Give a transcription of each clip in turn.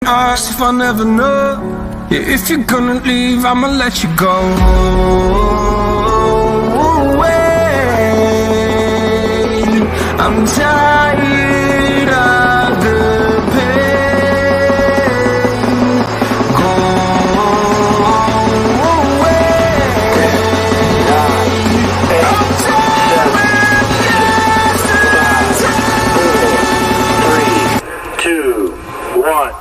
Ask if I never know. Yeah, if you're gonna leave, I'ma let you go. Away. I'm tired of the pain. Go away. I'm tired of 3, 2, 1.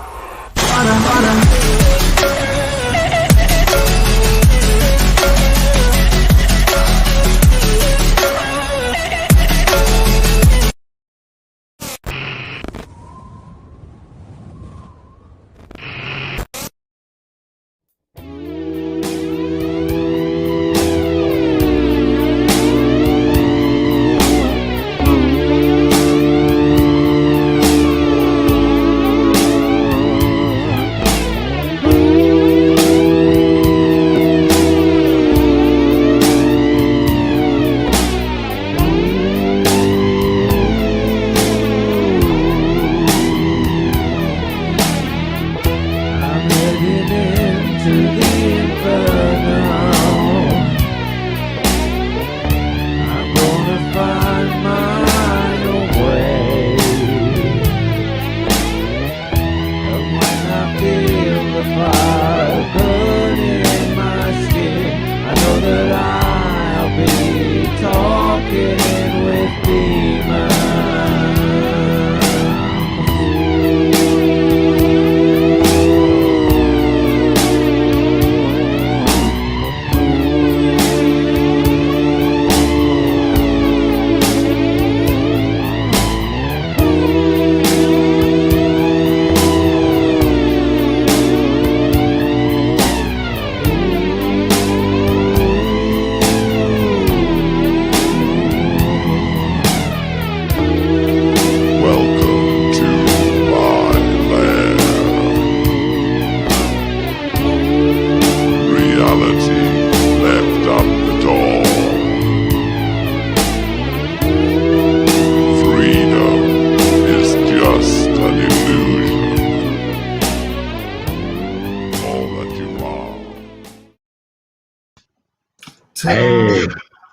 Hey,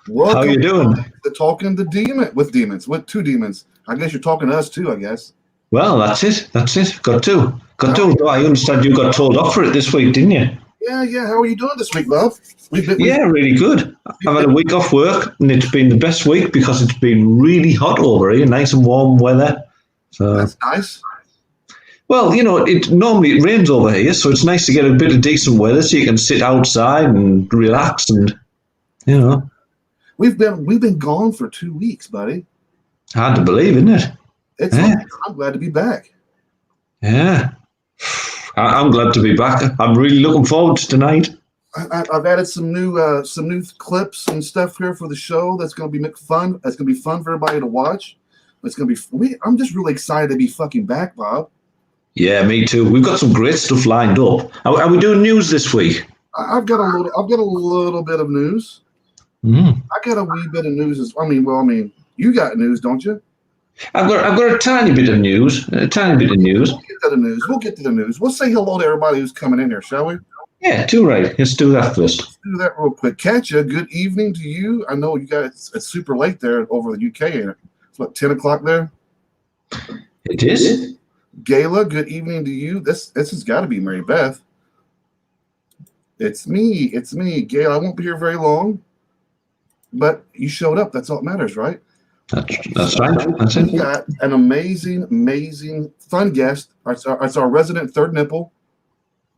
welcome. How you doing? To Talking to Demons, with two demons. I guess you're talking to us too, I guess. Well, that's it. Got two. I understand you got told off for it this week, didn't you? Yeah. How are you doing this week, love? Yeah, really good. I've had a week off work, and it's been the best week because it's been really hot over here, nice and warm weather. So that's nice. Well, it normally rains over here, so it's nice to get a bit of decent weather so you can sit outside and relax and, We've been gone for 2 weeks, buddy. Hard to believe, isn't it? I'm glad to be back. Yeah. I'm glad to be back. I'm really looking forward to tonight. I've added some new clips and stuff here for the show. That's going to be fun. That's going to be fun for everybody to watch. It's going to be. I'm just really excited to be fucking back, Bob. Yeah, me too. We've got some great stuff lined up. Are we doing news this week? I've got a little bit of news. Mm. I got a wee bit of news. You got news, don't you? I've got a tiny bit of news. We'll get to the news. We'll say hello to everybody who's coming in here, shall we? Yeah, too right. Let's do that first. Let's do that real quick. Katja, good evening to you. I know you guys, it's super late there over the UK. It's what, 10 o'clock there? It is. Gayla, good evening to you. This has got to be Mary Beth. It's me, Gayla. I won't be here very long, but you showed up. That's all that matters, right? That's right. That's it. We got an amazing, fun guest. It's our resident third nipple,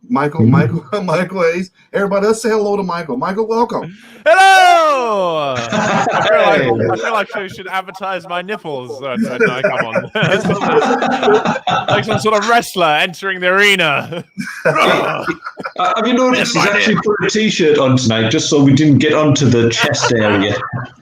Michael Hayes. Everybody, let's say hello to Michael. Michael, welcome. Hello! I feel like I should advertise my nipples. No, come on. Like some sort of wrestler entering the arena. Have you noticed he's actually put a t-shirt on tonight just so we didn't get onto the chest area?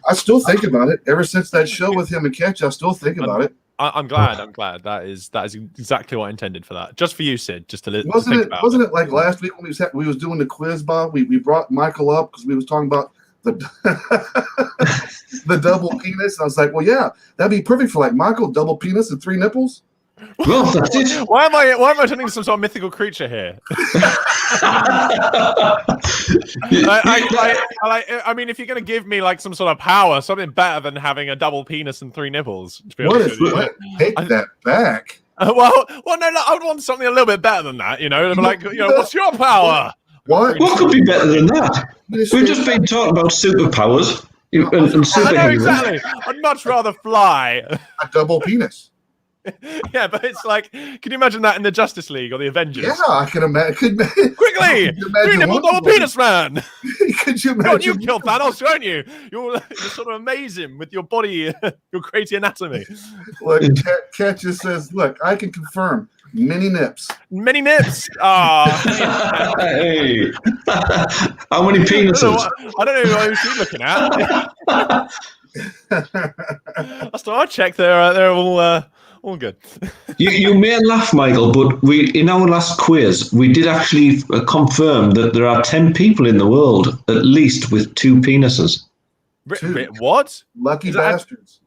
I still think about it. Ever since that show with him and Ketch, I still think about it. I'm glad. That is exactly what I intended for that. Just for you, Sid. Just to think about. Wasn't it like last week when we was doing the quiz, Bob? We brought Michael up because we was talking about the the double penis. And I was like, well, yeah, that'd be perfect for like Michael, double penis and 3 nipples. Well, that's it. Why am I turning into some sort of mythical creature here? I mean, if you're going to give me like some sort of power, something better than having a double penis and 3 nipples. To be honest with you. Take that back. Well, no, I would want something a little bit better than that. Like, what's your power? What could be better than that? We've just been talking about superpowers and I know superheroes. exactly. I'd much rather fly. A double penis. Yeah, but it's like, can you imagine that in the Justice League or the Avengers? Yeah, I can imagine. Quickly, 3-nipple double penis man. Could you imagine? You killed Thanos, don't you? You're sort of amazing with your body, your crazy anatomy. Look, Cat just says, "Look, I can confirm many nips." Many nips. Hey, how many penises? I don't know who she's looking at. Last time I checked, they're all good. You may laugh, Michael, but in our last quiz, we did actually confirm that there are 10 people in the world, at least, with 2 penises. What? Lucky bastards.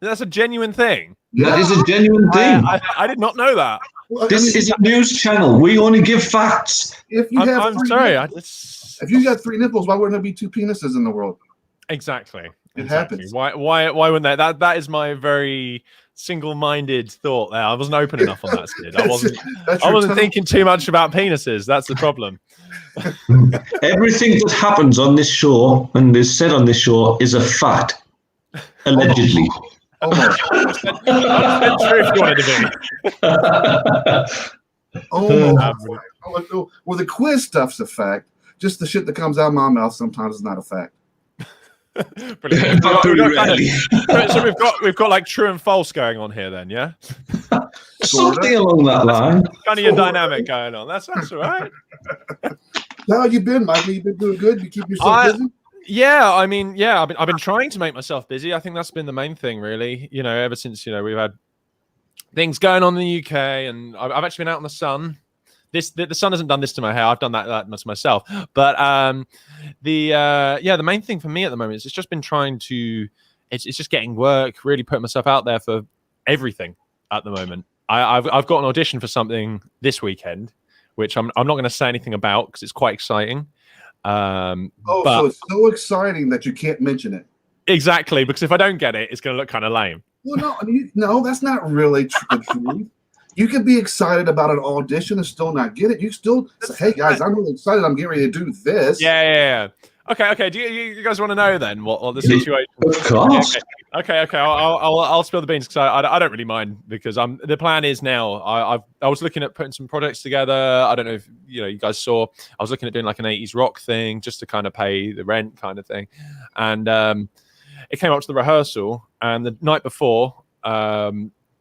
That's a genuine thing. That is a genuine thing. I did not know that. This is a news channel. We only give facts. If you have I'm sorry. If you got 3 nipples, why wouldn't there be 2 penises in the world? Exactly. It happens. Why wouldn't they? That is my very single-minded thought there. I wasn't open enough on that, Sid. I wasn't thinking too much about penises. That's the problem. Everything that happens on this show and is said on this show is a fact. Allegedly. Oh my True if you wanted to be. Well, the quiz stuff's a fact. Just the shit that comes out of my mouth sometimes is not a fact. Brilliant. So we've got like true and false going on here then, yeah? Something along that line. Kind of your dynamic going on. That's all right. How you been, Michael? You been doing good? You keep yourself busy? Yeah, I mean, yeah, I've been trying to make myself busy. I think that's been the main thing, really. Ever since we've had things going on in the UK, and I've actually been out in the sun. The sun hasn't done this to my hair. I've done that much myself. But the main thing for me at the moment is it's just been it's just getting work, really putting myself out there for everything at the moment. I've got an audition for something this weekend, which I'm not going to say anything about because it's quite exciting. So it's so exciting that you can't mention it. Exactly, because if I don't get it, it's going to look kind of lame. Well, no, that's not really the truth. You could be excited about an audition and still not get it. You still say, "Hey guys, I'm really excited. I'm getting ready to do this." Yeah. Okay. Do you guys want to know then what the situation? Of course. Okay. I'll spill the beans because I don't really mind because the plan is now. I was looking at putting some projects together. I don't know if you guys saw. I was looking at doing like an 80s rock thing just to kind of pay the rent kind of thing, and it came up to the rehearsal, and the night before,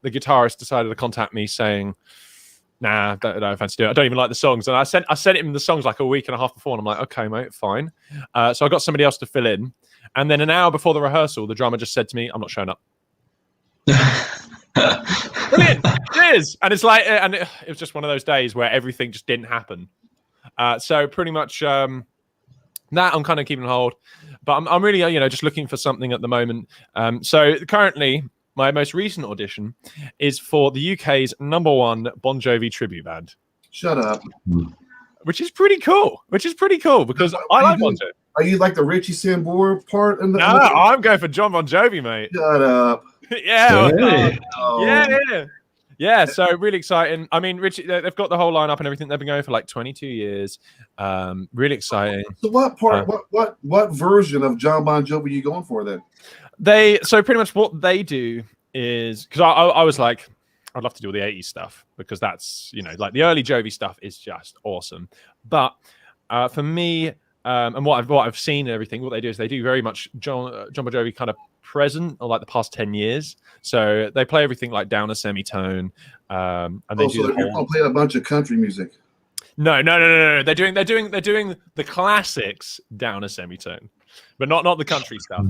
the guitarist decided to contact me saying, "Nah, I don't fancy doing it. I don't even like the songs." And I sent him the songs like a week and a half before, and I'm like, "Okay, mate, fine." So I got somebody else to fill in, and then an hour before the rehearsal, the drummer just said to me, "I'm not showing up." Brilliant, it is, and it's like, and it was just one of those days where everything just didn't happen. So pretty much that I'm kind of keeping on hold, but I'm really just looking for something at the moment. So currently, my most recent audition is for the UK's #1 Bon Jovi tribute band. Shut up. Which is pretty cool. Because I like Bon Jovi. Are you like the Richie Sambora part? I'm going for John Bon Jovi, mate. Shut up. Yeah. Really? Yeah. So really exciting. I mean, Richie, they've got the whole lineup and everything. They've been going for like 22 years. Really exciting. So what part? What version of John Bon Jovi are you going for then? So pretty much what they do is because I was like, I'd love to do all the 80s stuff because that's like the early Jovi stuff is just awesome. But for me, and what I've seen and everything, what they do is they do very much John Bon Jovi kind of present or like the past 10 years. So they play everything like down a semitone. And they do so you're playing a bunch of country music. No. They're doing the classics down a semitone. But not the country stuff.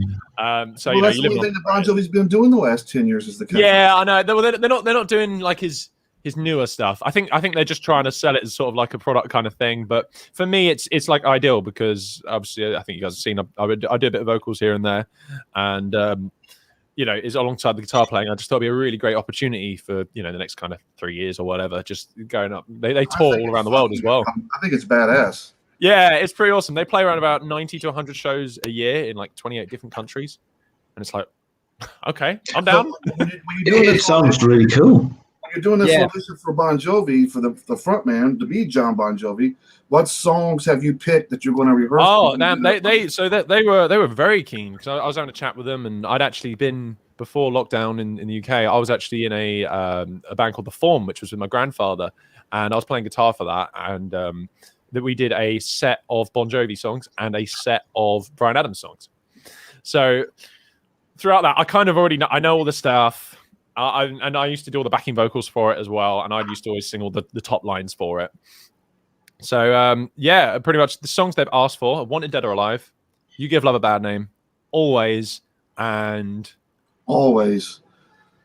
So that's the only thing that Bon Jovi's been doing the last 10 years is the country. Yeah, I know. They're not doing like his newer stuff. I think they're just trying to sell it as sort of like a product kind of thing. But for me, it's like ideal because obviously I think you guys have seen I do a bit of vocals here and there, and is alongside the guitar playing. I just thought it'd be a really great opportunity for the next kind of 3 years or whatever. Just going up. They tour all around the world as well. I think it's badass. Yeah, it's pretty awesome. They play around about 90 to 100 shows a year in like 28 different countries, and it's like, okay, I'm down. It sounds really cool. When you're doing this audition for Bon Jovi, for the front man to be John Bon Jovi, what songs have you picked that you're going to rehearse? Oh, damn! They were very keen because I was having a chat with them, and I'd actually been before lockdown in the UK. I was actually in a band called The Form, which was with my grandfather, and I was playing guitar for that, and that we did a set of Bon Jovi songs and a set of Bryan Adams songs. So throughout that, I kind of already know all the stuff. I used to do all the backing vocals for it as well, and I used to always sing all the top lines for it. So pretty much the songs they've asked for: "Wanted Dead or Alive," "You Give Love a Bad Name," "Always," and Always.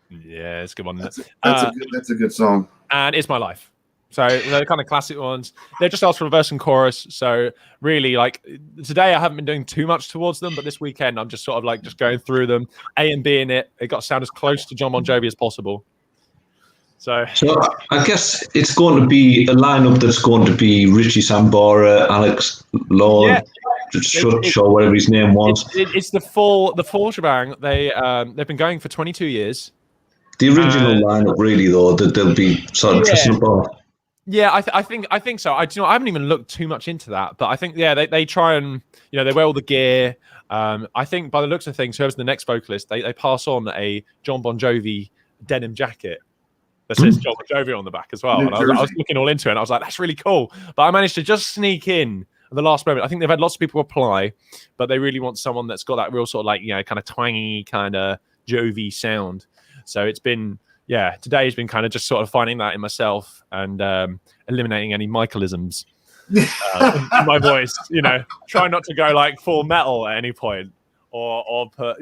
Yeah, it's a good one. That's a good song. And "It's My Life." So they're kind of classic ones. They just asked for a verse and chorus. So really, like today, I haven't been doing too much towards them, but this weekend, I'm just sort of like just going through them, A and B in it. It got to sound as close to John Bon Jovi as possible. So I guess it's going to be a lineup that's going to be Richie Sambora, Alex Lord, Shaw, whatever his name was. It's the full shebang. They've been going for 22 years. The original lineup, really, though, that they'll be sort of dressing up on. Yeah, I think so. I haven't even looked too much into that, but I think they try and they wear all the gear. I think by the looks of things, whoever's the next vocalist, they pass on a John Bon Jovi denim jacket that says John Bon Jovi on the back as well. And I was looking all into it, and I was like, that's really cool. But I managed to just sneak in at the last moment. I think they've had lots of people apply, but they really want someone that's got that real sort of like kind of twangy kind of Jovi sound. So it's been. Yeah, today has been kind of just sort of finding that in myself and eliminating any Michaelisms in my voice. Try not to go like full metal at any point, or put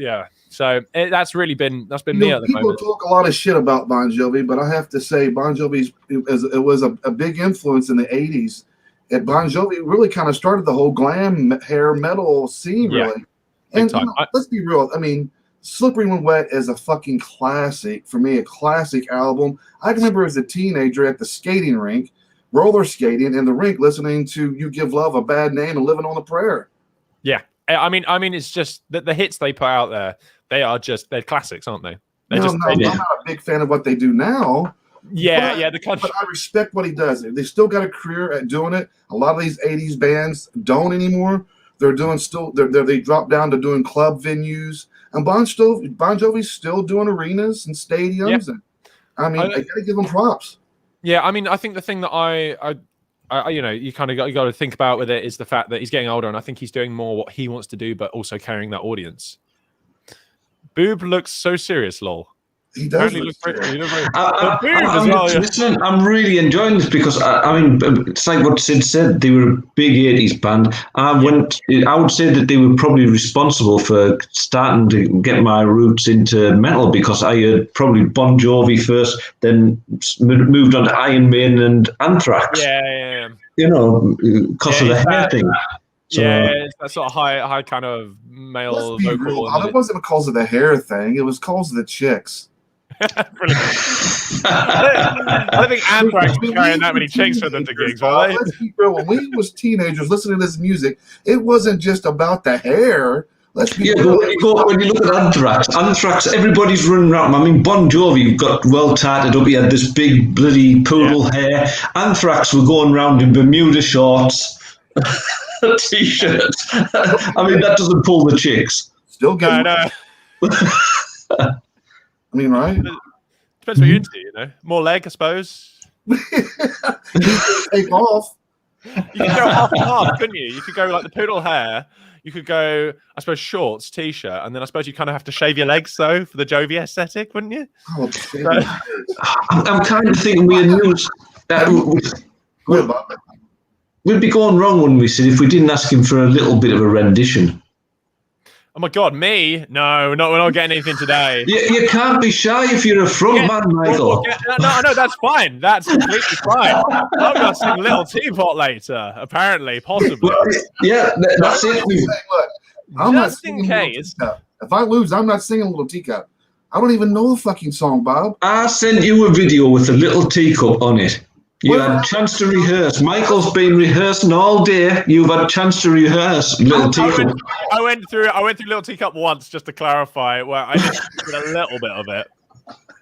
So that's really been me at the moment. People talk a lot of shit about Bon Jovi, but I have to say Bon Jovi was a big influence in the '80s. And Bon Jovi really kind of started the whole glam hair metal scene, really. And let's be real. I mean. Slippery When Wet is a fucking classic for me, a classic album. I can remember as a teenager at the skating rink, roller skating in the rink, listening to "You Give Love a Bad Name" and "Living on a Prayer." Yeah, I mean, it's just that the hits they put out there, they're classics, aren't they? I'm not a big fan of what they do now. Yeah, but I respect what he does. They still got a career at doing it. A lot of these '80s bands don't anymore. They're doing they drop down to doing club venues. And Bon Jovi's still doing arenas and stadiums, and I gotta give him props. Yeah, I mean, I think the thing that I you kind of got to think about with it is the fact that he's getting older, and I think he's doing more what he wants to do, but also carrying that audience. Boob looks so serious, lol. He does. I'm really enjoying this because I mean, it's like what Sid said. They were a big '80s band. I would say that they were probably responsible for starting to get my roots into metal because I had probably Bon Jovi first, then moved on to Iron Maiden and Anthrax. Yeah. Because of the hair thing. So, it's that sort of high kind of male vocal. It wasn't because of the hair thing. It was because of the chicks. I think Anthrax was carrying that many chicks for them to gigs, right? Let's be real. When we was teenagers listening to this music, it wasn't just about the hair. Let's be real. When you look at Anthrax, everybody's running around. I mean, Bon Jovi got well tatted up. He had this big bloody poodle hair. Anthrax were going around in Bermuda shorts, t-shirts. I mean, that doesn't pull the chicks. Still good. I mean, right? Depends what you're into, More leg, I suppose. Take off. You could go half and half, couldn't you? You could go like the poodle hair. You could go, I suppose, shorts, t-shirt, and then I suppose you kind of have to shave your legs, though, for the Jovi aesthetic, wouldn't you? I'm kind of thinking we'd be going wrong, wouldn't we, Sid, if we didn't ask him for a little bit of a rendition. Oh my God, me? No, we're not getting anything today. You can't be shy if you're a front man, Michael. No, that's fine. That's completely fine. I'm going to sing Little Teapot later, apparently, possibly. Well, that's it. Look, I'm just in case. If I lose, I'm not singing Little Teacup. I don't even know the fucking song, Bob. I sent you a video with a little teacup on it. You had a chance to rehearse. Michael's been rehearsing all day. You've had a chance to rehearse Little Teacup. I went through Little Teacup once just to clarify, where I just did a little bit of it.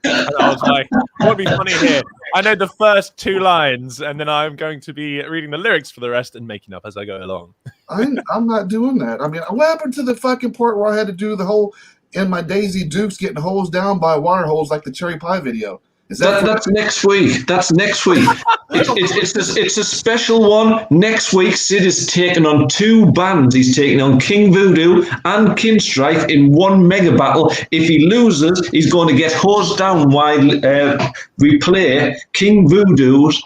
And I was like, what would be funny here? I know the first 2 lines, and then I'm going to be reading the lyrics for the rest and making up as I go along. I'm not doing that. I mean, what happened to the fucking part where I had to do the whole in my Daisy Dukes getting hosed down by wire hose like the cherry pie video? That's next week. That's next week. It's a special one. Next week, Sid is taking on 2 bands. He's taking on King Voodoo and Kinstrike in one mega battle. If he loses, he's going to get hosed down while we play King Voodoo's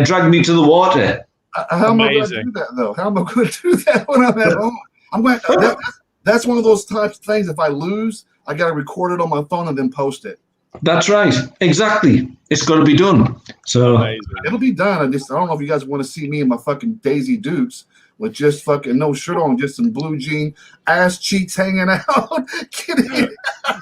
Drag Me to the Water. How am I going to do that, though? How am I going to do that when I'm at home? That's one of those types of things. If I lose, I got to record it on my phone and then post it. That's right. Exactly. It's got to be done. So it'll be done. I don't know if you guys want to see me in my fucking Daisy Dukes with just fucking no shirt on, just some blue jean, ass cheeks hanging out.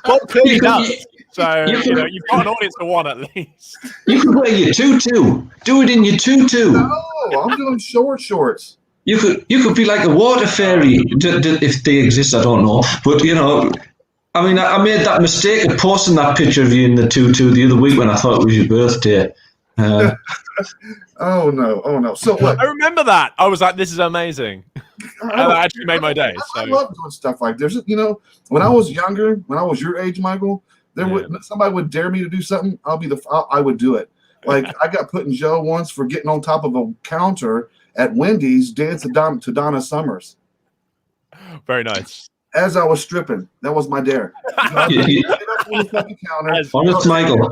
Well, clearly does. So you've got an audience for one at least. You could wear your tutu. Do it in your tutu. No, I'm doing shorts. You could be like a water fairy if they exist. I don't know, but I mean, I made that mistake of posting that picture of you in the tutu the other week when I thought it was your birthday. Oh no! So what? I remember that. I was like, "This is amazing." That actually made my day. So. I love doing stuff like this. When I was younger, when I was your age, Michael, somebody would dare me to do something. I would do it. Like I got put in jail once for getting on top of a counter at Wendy's, dancing to Donna Summers. Very nice. As I was stripping, that was my dare. On the fucking counter, Michael.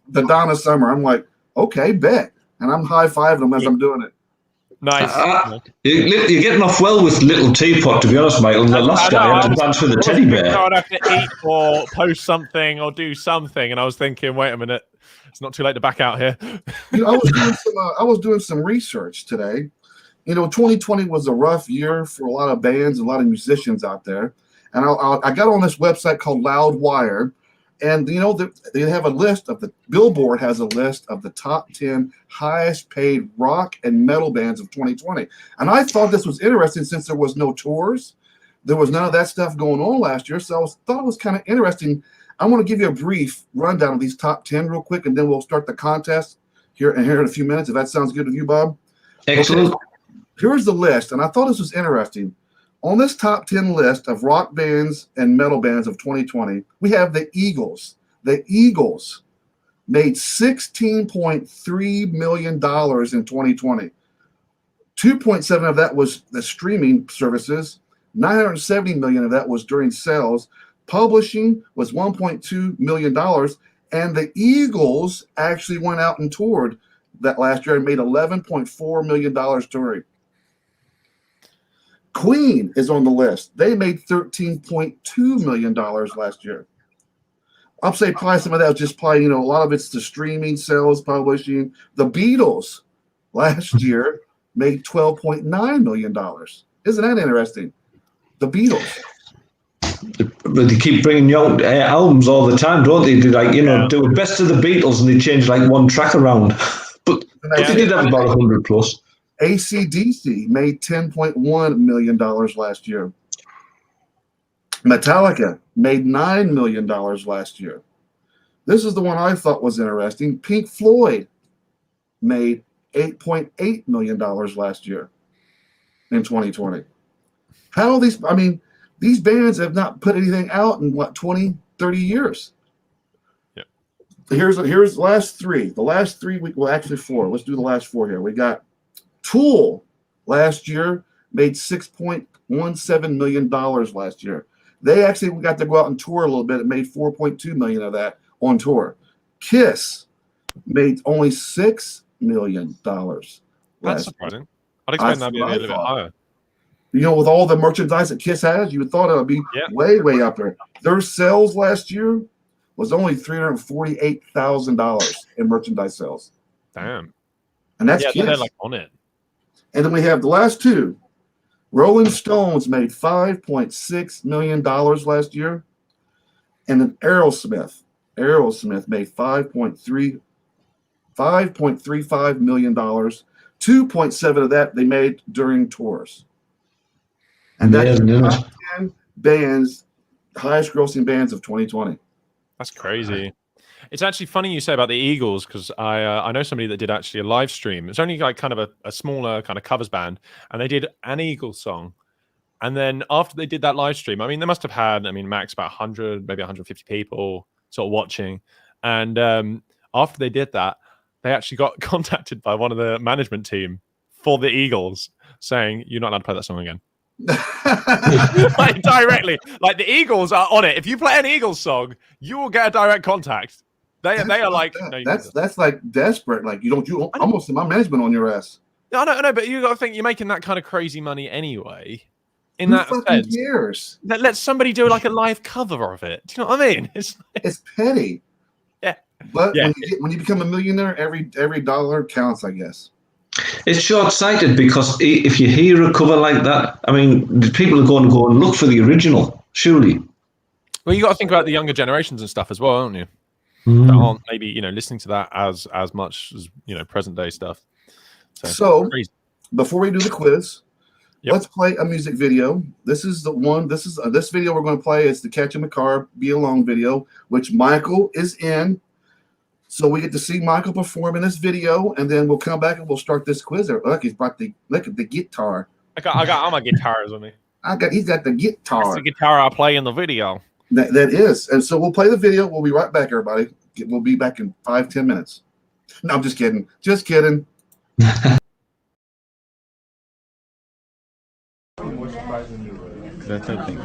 The Donna Summer. I'm like, okay, bet, and I'm high-fiving them as I'm doing it. Nice. You're getting off well with Little Teapot, to be honest, Michael. The last guy had to dance with a teddy bear. I'd have to eat or post something or do something, and I was thinking, wait a minute, it's not too late to back out here. I was doing some research today. 2020 was a rough year for a lot of bands, a lot of musicians out there. And I got on this website called Loudwire, and they have a list of Billboard has a list of the top 10 highest paid rock and metal bands of 2020. And I thought this was interesting since there was no tours. There was none of that stuff going on last year. So I thought it was kind of interesting. I want to give you a brief rundown of these top 10 real quick, and then we'll start the contest here in a few minutes, if that sounds good with you, Bob. Excellent. Okay. Here's the list, and I thought this was interesting. On this top 10 list of rock bands and metal bands of 2020, we have the Eagles. The Eagles made $16.3 million in 2020. 2.7 of that was the streaming services. 970 million of that was during sales. Publishing was $1.2 million, and the Eagles actually went out and toured that last year and made $11.4 million touring. Queen is on the list. They made $13.2 million last year. I'll say probably some of that was just probably, a lot of it's the streaming, sales, publishing. The Beatles last year made $12.9 million. Isn't that interesting? The Beatles. But they keep bringing out albums all the time, don't they? They do a best of the Beatles and they change like one track around. But they did have about 100 plus. AC/DC made $10.1 million last year. Metallica made $9 million last year. This is the one I thought was interesting. Pink Floyd made $8.8 million last year in 2020. These bands have not put anything out in 20, 30 years. Yeah. Here's the last three. The last three, actually four. Let's do the last four here. We got Tool last year made $6.17 million last year. They actually got to go out and tour a little bit. It made $4.2 million of that on tour. Kiss made only $6 million. That's surprising. I'd expect that to be a little bit higher. With all the merchandise that Kiss has, you would thought it would be way, way up there. Their sales last year was only $348,000 in merchandise sales. Damn. And that's Kiss. They're like on it. And then we have the last two. Rolling Stones made $5.6 million last year. And then Aerosmith made $5.35 million. 2.7 of that they made during tours. And that's the top 10 bands, highest grossing bands of 2020. That's crazy. It's actually funny you say about the Eagles, because I know somebody that did actually a live stream. It's only like kind of a smaller kind of covers band, and they did an Eagles song. And then after they did that live stream, I mean, they must have had, max about 100, maybe 150 people sort of watching. And after they did that, they actually got contacted by one of the management team for the Eagles saying, "You're not allowed to play that song again." Like directly. Like the Eagles are on it. If you play an Eagles song, you will get a direct contact. They are like, no, that's like desperate. Like you almost my management on your ass. No, but you got to think you're making that kind of crazy money anyway. In that sense, cares? Let somebody do like a live cover of it. Do you know what I mean? It's petty. Yeah, but yeah. When you become a millionaire, every dollar counts, I guess. It's short-sighted, because if you hear a cover like that, people are going to go and look for the original, surely. Well, you got to think about the younger generations and stuff as well, don't you? That aren't maybe listening to that as much as present day stuff. So before we do the quiz, let's play a music video. This is the one. This video we're going to play is the Catch in the Car Be Alone video, which Michael is in. So we get to see Michael perform in this video, and then we'll come back and we'll start this quiz. Look, he's brought the guitar. I got all my guitars with me. He's got the guitar. That's the guitar I play in the video. That is. And so we'll play the video. We'll be right back, everybody. We'll be back in 5-10 minutes. No, I'm just kidding. Just kidding. That's okay.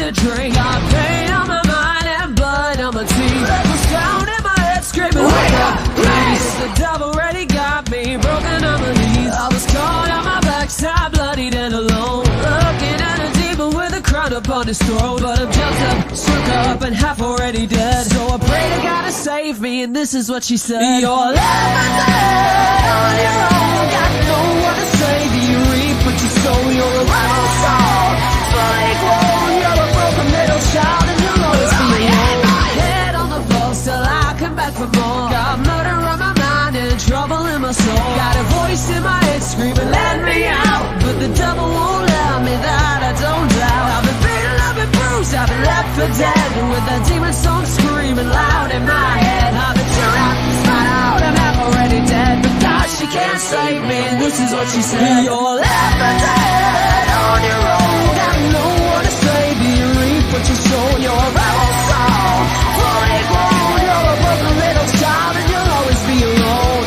Drink, got pain on my mind and blood on my teeth. Was down in my head screaming, wake up, please. The devil already got me broken on my knees. I was caught on my backside, bloodied and alone, looking at a demon with a crown upon his throat. But I'm jumped up, shook up, and half already dead. So I pray to God to save me, and this is what she said: "You're left on your own, got no one to save you. You reap what you sow. You're a rebel soul, fully grown. You're a broken little child, and you'll always be alone. Head on the pulse till I come back for more. Got murder on my mind and trouble in my soul. Got a voice in my head screaming, let me out. But the devil won't allow me, that I don't doubt. I've been beaten, I've been bruised, I've been left for dead. And with that demon song screaming loud in my head, I've been chilled out, spun out, I'm half already dead. But God, she can't save me, and this is what she said: "You're left for dead on your own. Got no one to save you. You reap what you sow. You're a rebel soul, fully grown. You're a broken little child, and you'll always be alone."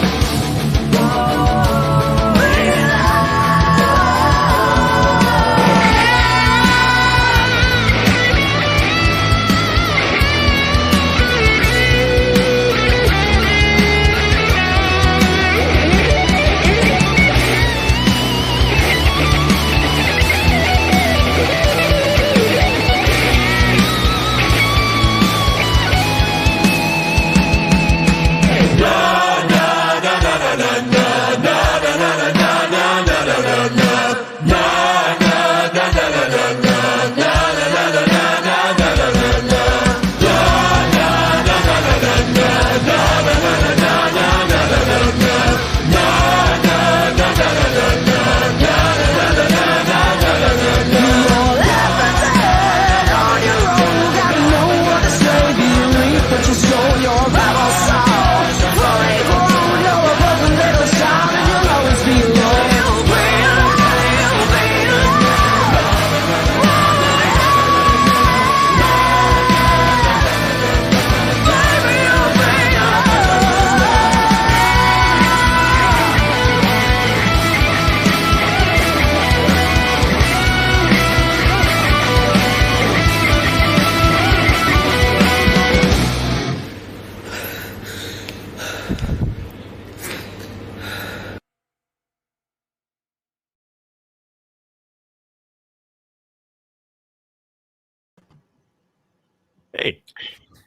Hey,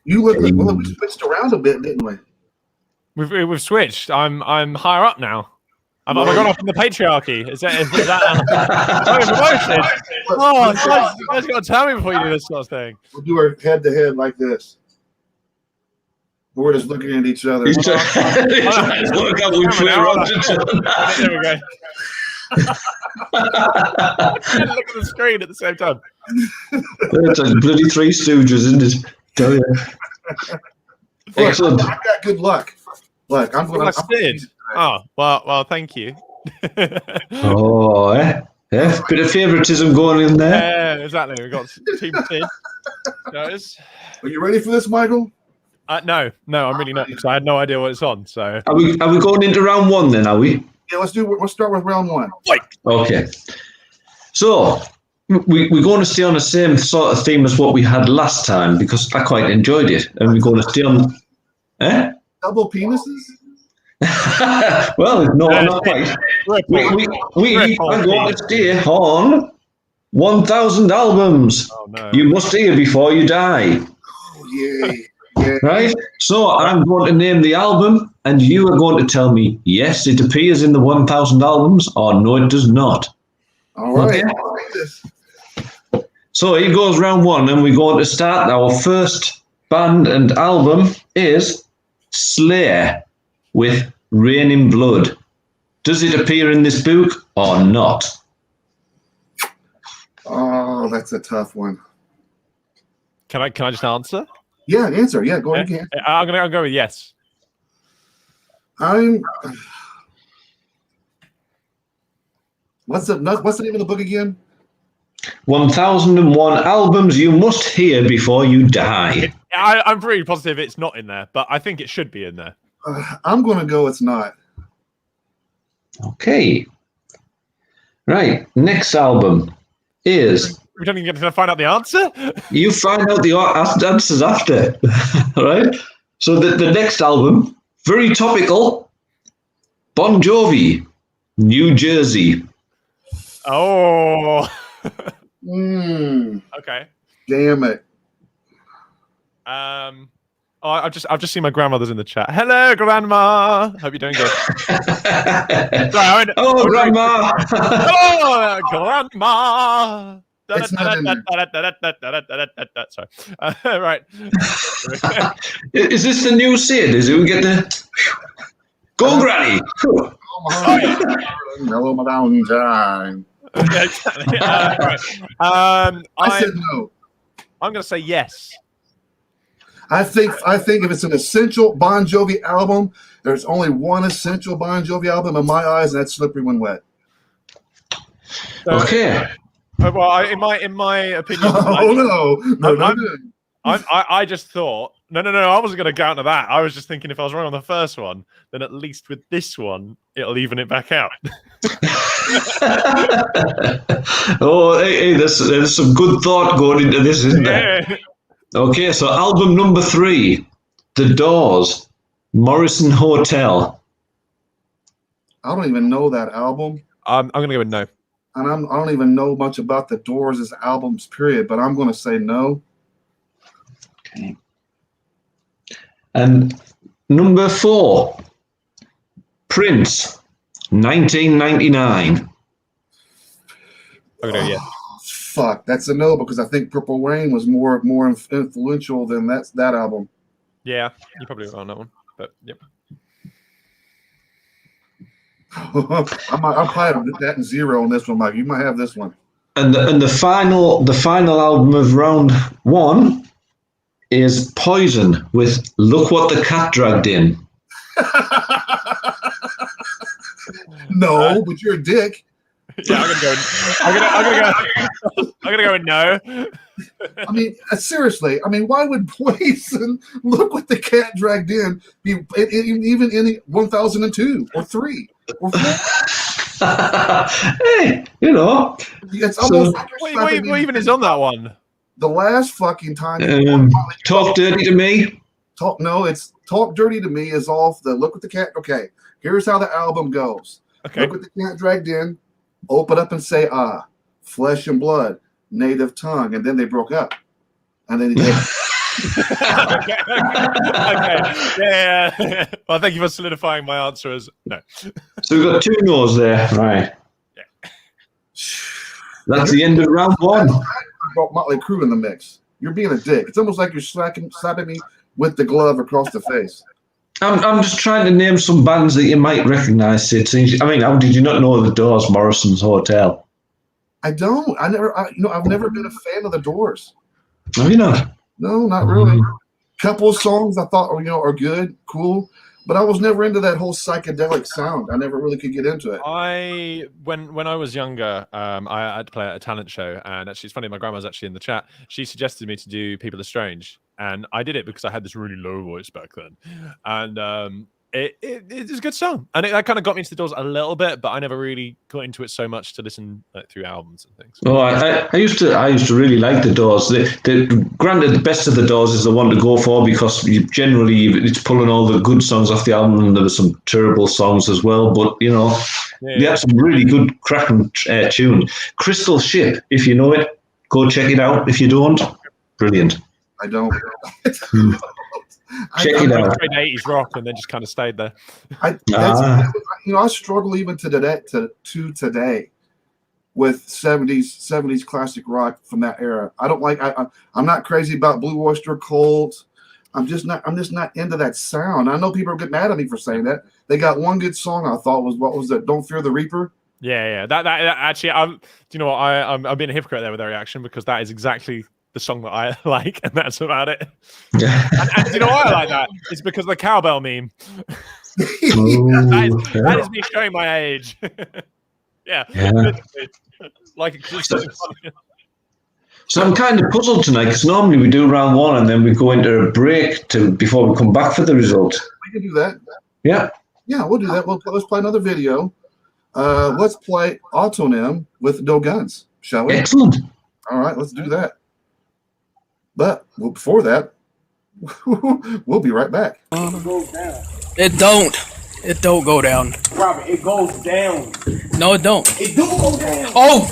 You look like, well, we switched around a bit, didn't we? we've switched. I'm higher up now. I've gone up in the patriarchy. Is that promotion? Oh, you guys got to tell me before you do this sort of thing. We'll do our head to head like this. We're just looking at each other. He's trying to work out which way around to turn. There we go. Look at the screen at the same time. It's like bloody Three Stooges, isn't it? Tell you. Excellent. I've got good luck. Look, I'm going to. Oh, well, thank you. Bit of favouritism going in there. Yeah, exactly. We've got Team Sid. Guys. Are you ready for this, Michael? No, I'm really not, because I had no idea what it's on. So Are we going into round one then, are we? Yeah, let's start with round one. Okay. So we're going to stay on the same sort of theme as what we had last time, because I quite enjoyed it. And we're going to stay on Double penises? Well, no, not quite. We are going to stay on 1,000 albums. Oh, no. You must hear before you die. Oh, yay. Yeah. Right? So I'm going to name the album, and you are going to tell me, yes, it appears in the 1,000 albums, or no, it does not. All right. Okay. So here goes round one, and we're going to start. Our first band and album is Slayer with Rain in Blood. Does it appear in this book or not? Oh, that's a tough one. Can I just answer? Yeah, answer. Yeah, go ahead again. I'll go with yes. What's the name of the book again? 1001 albums you must hear before you die. I'm pretty positive it's not in there, but I think it should be in there. I'm going to go it's not. Okay. Right. Next album is... We don't even get to find out the answer? You find out the answers after. Right? So the next album, very topical, Bon Jovi, New Jersey. Oh. Okay. Damn it. I've just seen my grandmother's in the chat. Hello, Grandma. Hope you're doing good. Sorry, oh, Grandma. Hello, Grandma. It's not in there. Sorry. Right. Is this the new Sid? Is it we get the go, Granny? Hello, my Valentine. Okay, exactly. Right. I said no. I'm going to say yes. I think if it's an essential Bon Jovi album, there's only one essential Bon Jovi album in my eyes, and that's Slippery When Wet. Okay. Well, in my opinion, I just thought no. I wasn't going to go out to that. I was just thinking if I was wrong on the first one, then at least with this one, it'll even it back out. Oh, hey, there's some good thought going into this, isn't there? Okay, so album number 3, The Doors, Morrison Hotel. I don't even know that album. I'm going to go with no. And I don't even know much about the Doors' albums, period, but I'm going to say no. Okay. And number 4, Prince, 1999. I'm going to go yes. Fuck, that's a no, because I think Purple Rain was more influential than that album. Yeah, you probably were on that one, but yep. I'll probably put that in 0 on this one, Mike. You might have this one. And the final album of round 1 is Poison with Look What the Cat Dragged In. No, but you're a dick. Yeah, I'm gonna go with no. I mean, seriously. I mean, why would Poison Look What the Cat Dragged In be even in 1002 or 3 or 4? Hey, you know. It's almost what even is on that one? The last fucking time. Talk Dirty to Me. It's Talk Dirty to Me is off the Look What the Cat. Okay, here's how the album goes. Okay. Look What the Cat Dragged In. Open up and say Flesh and Blood, Native Tongue, and then they broke up. And then Okay. Yeah. Well, thank you for solidifying my answer as no. So we've got 2 no's there, right? Yeah. That's the end of round 1. I brought Motley Crue in the mix. You're being a dick. It's almost like you're slapping me with the glove across the face. I'm just trying to name some bands that you might recognise, Sid. I mean, how did you not know the Doors, Morrison's Hotel? I don't. I've never been a fan of the Doors. Have you not? No, not really. Couple of songs I thought are good, cool, but I was never into that whole psychedelic sound. I never really could get into it. When I was younger, I had to play at a talent show, and actually, it's funny. My grandma's actually in the chat. She suggested me to do "People Are Strange," and I did it because I had this really low voice back then, and it's a good song, and that kind of got me into the Doors a little bit, but I never really got into it so much to listen through albums and things. Oh, I used to really like the Doors. Granted, the best of the Doors is the one to go for because it's pulling all the good songs off the album, and there were some terrible songs as well. But they had some really good cracking tunes. Crystal Ship, if you know it, go check it out. If you don't, brilliant. I don't. Check it out. 80s rock, and then just kind of stayed there. I struggle even to today with 70s classic rock from that era. I don't like. I'm not crazy about Blue Oyster Cult. I'm just not into that sound. I know people get mad at me for saying that. They got one good song I thought was that "Don't Fear the Reaper." Yeah. That actually, do you know what? I'm being a hypocrite there with their reaction because that is exactly the song that I like, and that's about it. Yeah. and you know why I like that? It's because of the cowbell meme. That is me showing my age. yeah. Like So I'm kind of puzzled tonight because normally we do round 1 and then we go into a break before we come back for the result. We can do that. Yeah. Yeah, we'll do that. Let's play another video. Let's play Autonym with No Guns, shall we? Excellent. All right, let's do that. But before that, we'll be right back. It don't. It don't go down. Robert, it goes down. No, it don't. It do go down. Oh!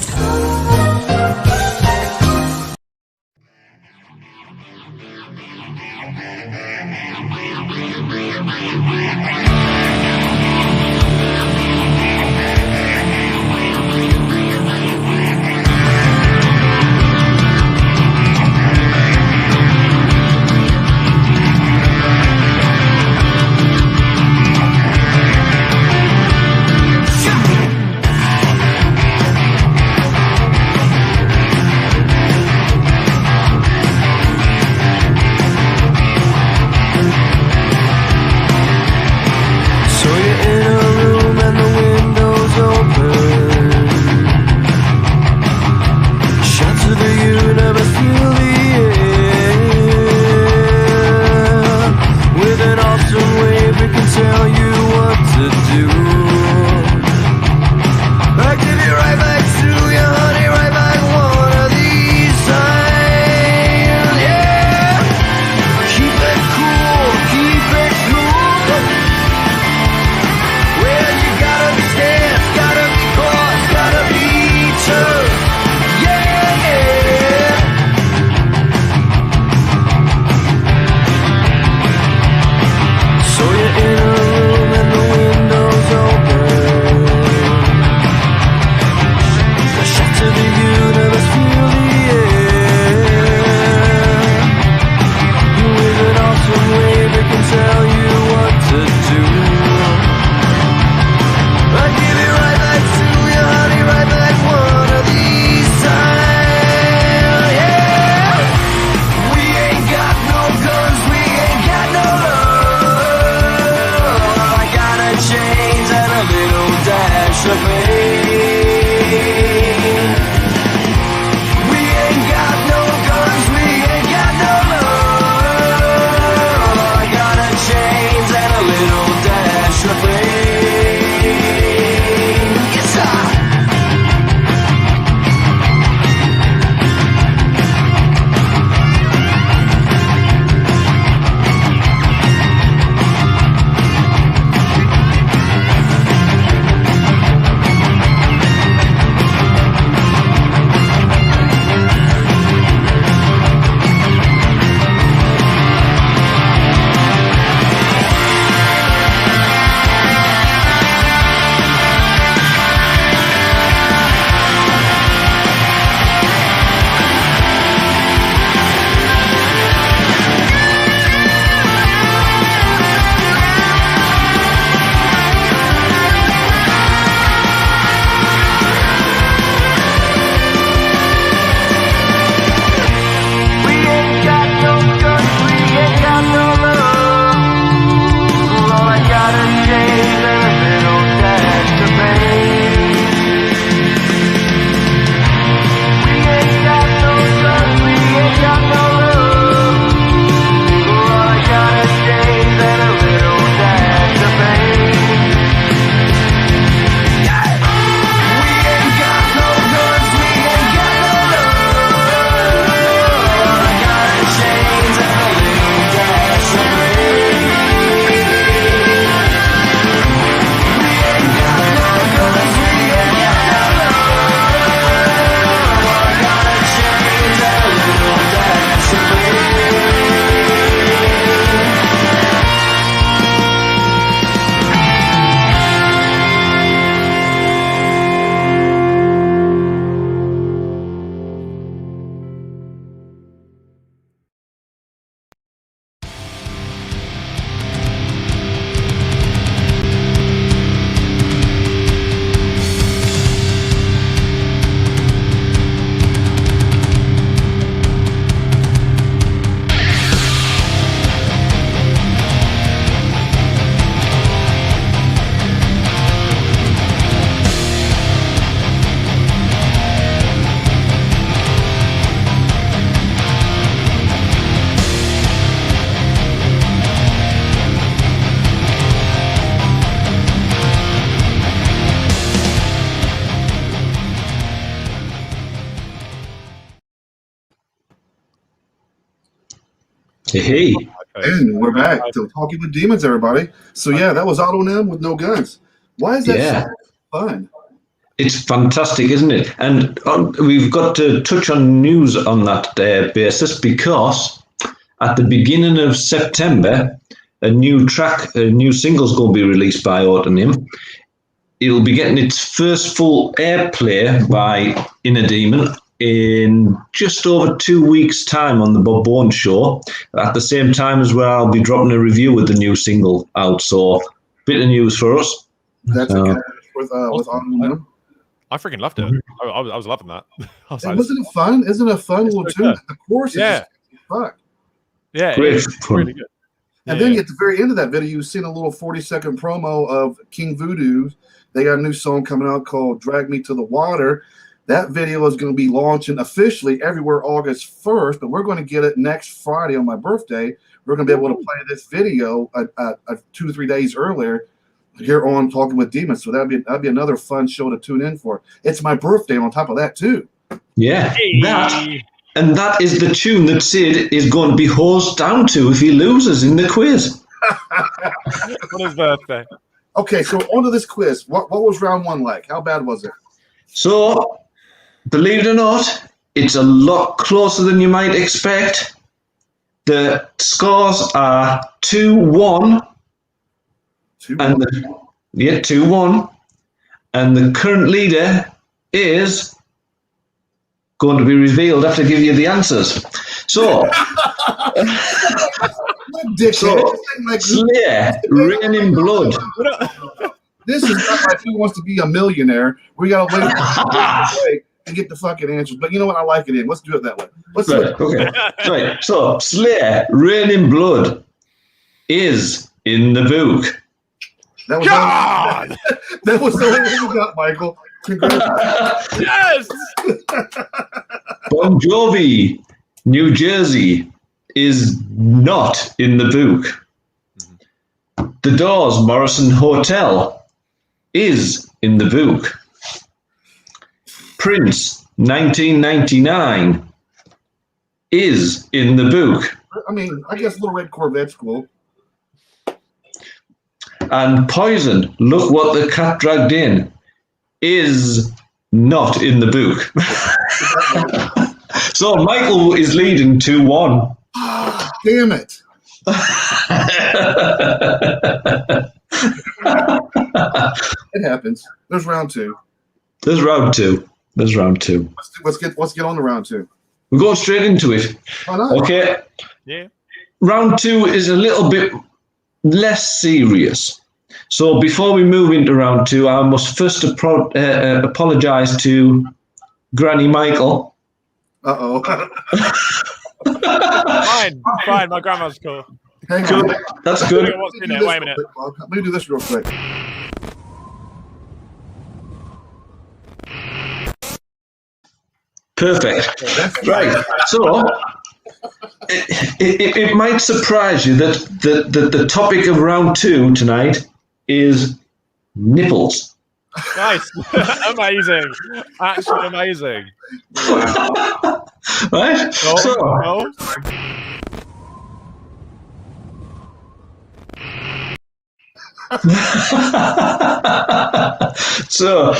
Hey. And we're back to Talking with Demons, everybody. So yeah, that was Otto and them with no guns. Why is that so fun? It's fantastic, isn't it? And we've got to touch on news on that basis, because at the beginning of September, a new single's going to be released by Autonym. It'll be getting its first full airplay by Inner Demon in just over 2 weeks' time on the Bob Bones Show. At the same time as well, I'll be dropping a review with the new single out. So, bit of news for us. That's a catch with Autonym. I freaking loved it. I was loving that. Wasn't it fun? Isn't it a fun little tune? The chorus is fuck. Yeah, great, really good. And then at the very end of that video, you've seen a little 40-second promo of King Voodoo. They got a new song coming out called Drag Me to the Water. That video is going to be launching officially everywhere August 1st, but we're going to get it next Friday on my birthday. We're going to be able to play this video 2 to 3 days earlier here on Talking with Demons. So that'd be another fun show to tune in for. It's my birthday on top of that too. Yeah. That is the tune that Sid is going to be hosed down to if he loses in the quiz. On his birthday. Okay, so on to this quiz. What was round one like? How bad was it? So, believe it or not, it's a lot closer than you might expect. The scores are 2-1. 2-1. And the current leader is going to be revealed after I give you the answers. So, Slayer, Rain in Blood. This is not like Who Wants to Be a Millionaire. We got to wait to get the fucking answers. But you know what? I like it in. Let's do it that way. Let's do it. Okay. Right. So, Slayer, Rain in Blood is in the book. That was the only thing you got, Michael. Congratulations. Yes! Bon Jovi, New Jersey is not in the book. The Doors, Morrison Hotel is in the book. Prince, 1999 is in the book. I mean, I guess Little Red Corvette's cool. And Poison, Look What the Cat Dragged In, is not in the book. So Michael is leading 2-1. Damn it. It happens. There's round two. There's round two. Let's get on to round two. We're going straight into it. Why not? Okay. Yeah. Round two is a little bit less serious. So before we move into round two, I must first apologize to Granny Michael. Uh-oh. Fine. My grandma's cool. Hang Good. on. That's good. What's in there? Wait a minute. Let me do this real quick. Perfect. Right. So it might surprise you that the topic of round two tonight is nipples. Nice. Amazing. Actually amazing. Right? So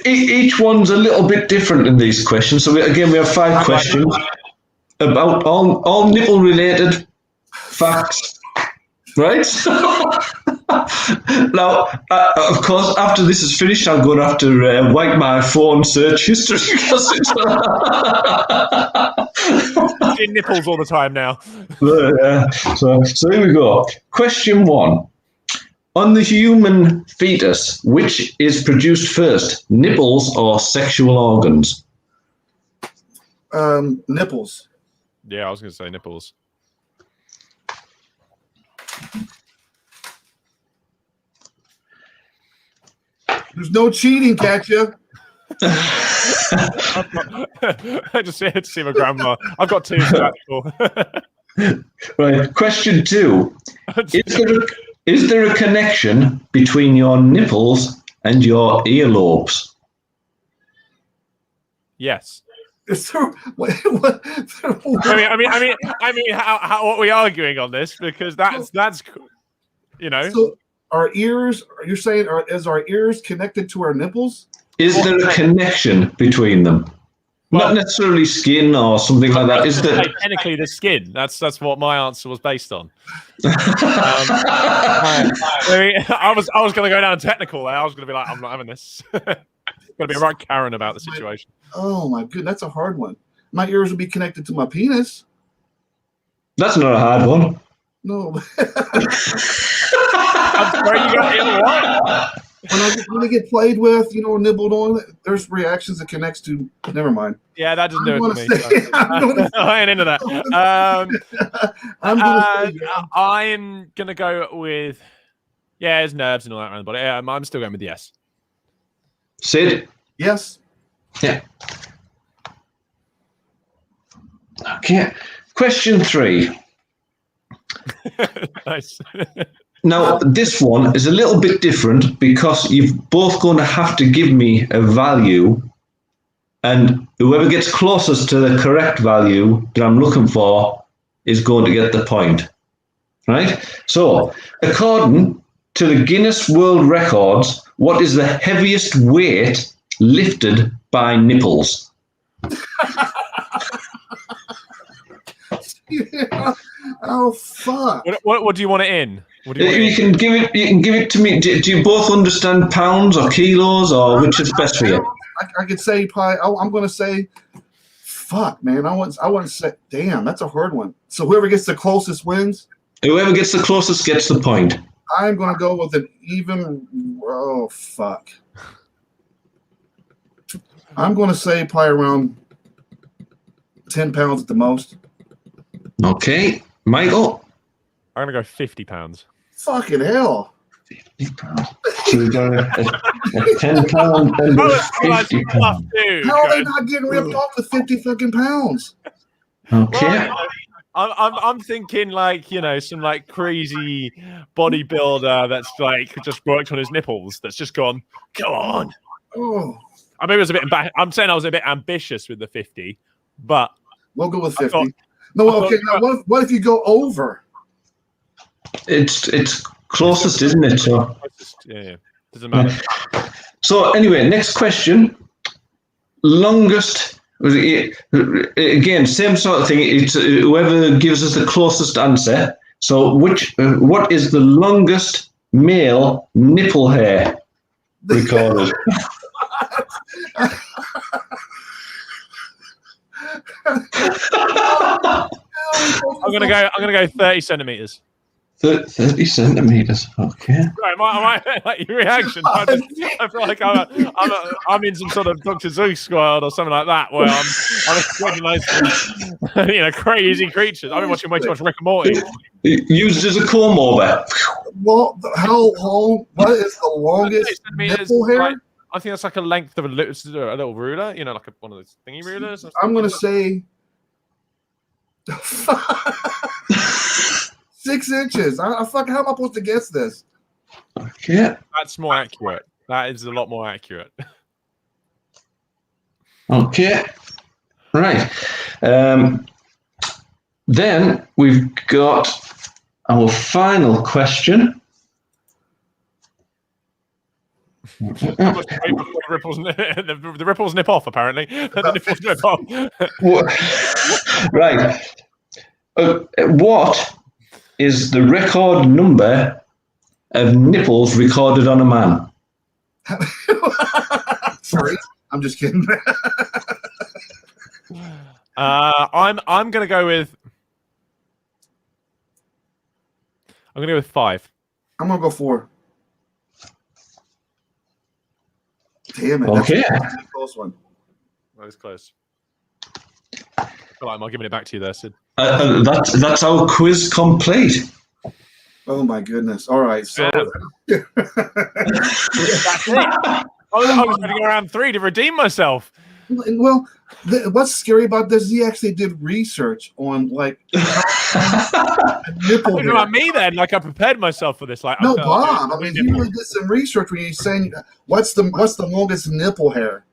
each one's a little bit different in these questions. So we have 5 questions about all nipple related facts, right? Now, of course, after this is finished, I'm going to have to wipe my phone search history because it's in nipples all the time now. So here we go. Question 1. On the human fetus, which is produced first, nipples or sexual organs? Nipples. Yeah, I was going to say nipples. There's no cheating, Katya. I just had to see my grandma. I've got 2 practical. Right. Question 2. Is there a connection between your nipples and your earlobes? Yes. Is there, what, I mean, how what are we arguing on this? Because that's you know. So our ears, you're saying, is our ears connected to our nipples? Is there a connection between them? Well, not necessarily skin or something like that. Is there? Technically, the skin. That's what my answer was based on. I was going to go down technical there. I was going to be like, I'm not having this. Going to be a right Karen about the situation. Oh my goodness, that's a hard one. My ears would be connected to my penis. That's not a hard one. No. I'm sorry, you got it what? When I get played with, nibbled on, there's reactions it connects to. Never mind. Yeah, that doesn't do it for me. I ain't into that. I'm going to go with, there's nerves and all that around the body. I'm still going with yes. Sid? Yes. Yeah. Okay. Question 3. Nice. Now, this one is a little bit different because you're both going to have to give me a value, and whoever gets closest to the correct value that I'm looking for is going to get the point. Right? So, according to the Guinness World Records, what is the heaviest weight lifted by nipples? Yeah. Oh fuck! What do you want it in? You can give it to me. Do you both understand pounds or kilos, or which is best for you? I could say probably. I'm going to say, fuck, man. I want to say, damn, that's a hard one. So whoever gets the closest wins. Whoever gets the closest gets the point. I'm going to go with an even. Oh fuck! I'm going to say probably around 10 pounds at the most. Okay, Michael. I'm going to go 50 pounds. Fucking hell. 50 pounds. So we got a 10 pound and a 50 pound. How are they not getting ripped off with 50 fucking pounds? Okay. Well, I'm thinking some crazy bodybuilder that's just worked on his nipples. That's just gone. Come on. Oh. I mean, it was a bit. I'm saying I was a bit ambitious with the 50, but we'll go with 50. Now what if you go over? It's closest, isn't it? So yeah, doesn't matter. So anyway, next question. Longest. Again, same sort of thing. It's whoever gives us the closest answer. So what is the longest male nipple hair recorded? I'm gonna go 30 centimeters. 30 centimeters. Okay. Right, your reaction. I feel like I'm in some sort of Dr. Zeus squad or something like that, where I'm expecting those crazy creatures. I've been watching way too much Rick and Morty. Used as a comb over. Well, how long? What is the longest nipple hair? I think that's like a length of a little ruler, like one of those thingy rulers. I'm going to say 6 inches. How am I supposed to guess this? Okay. That's more accurate. That is a lot more accurate. Okay. Right. Then we've got our final question. The ripples nip off, apparently. The nipples nip off. Right. What is the record number of nipples recorded on a man? Sorry, I'm just kidding. I'm gonna go with 5. I'm gonna go 4. Damn it! Okay, that's a close one. That was close. I feel like I'm giving it back to you there, Sid. That's our quiz complete. Oh my goodness! All right, so that's it. I was going to go around 3 to redeem myself. Well, what's scary about this is he actually did research on nipple hair. About me then, I prepared myself for this. No, Bob. I mean, he really did some research when he's saying what's the longest nipple hair.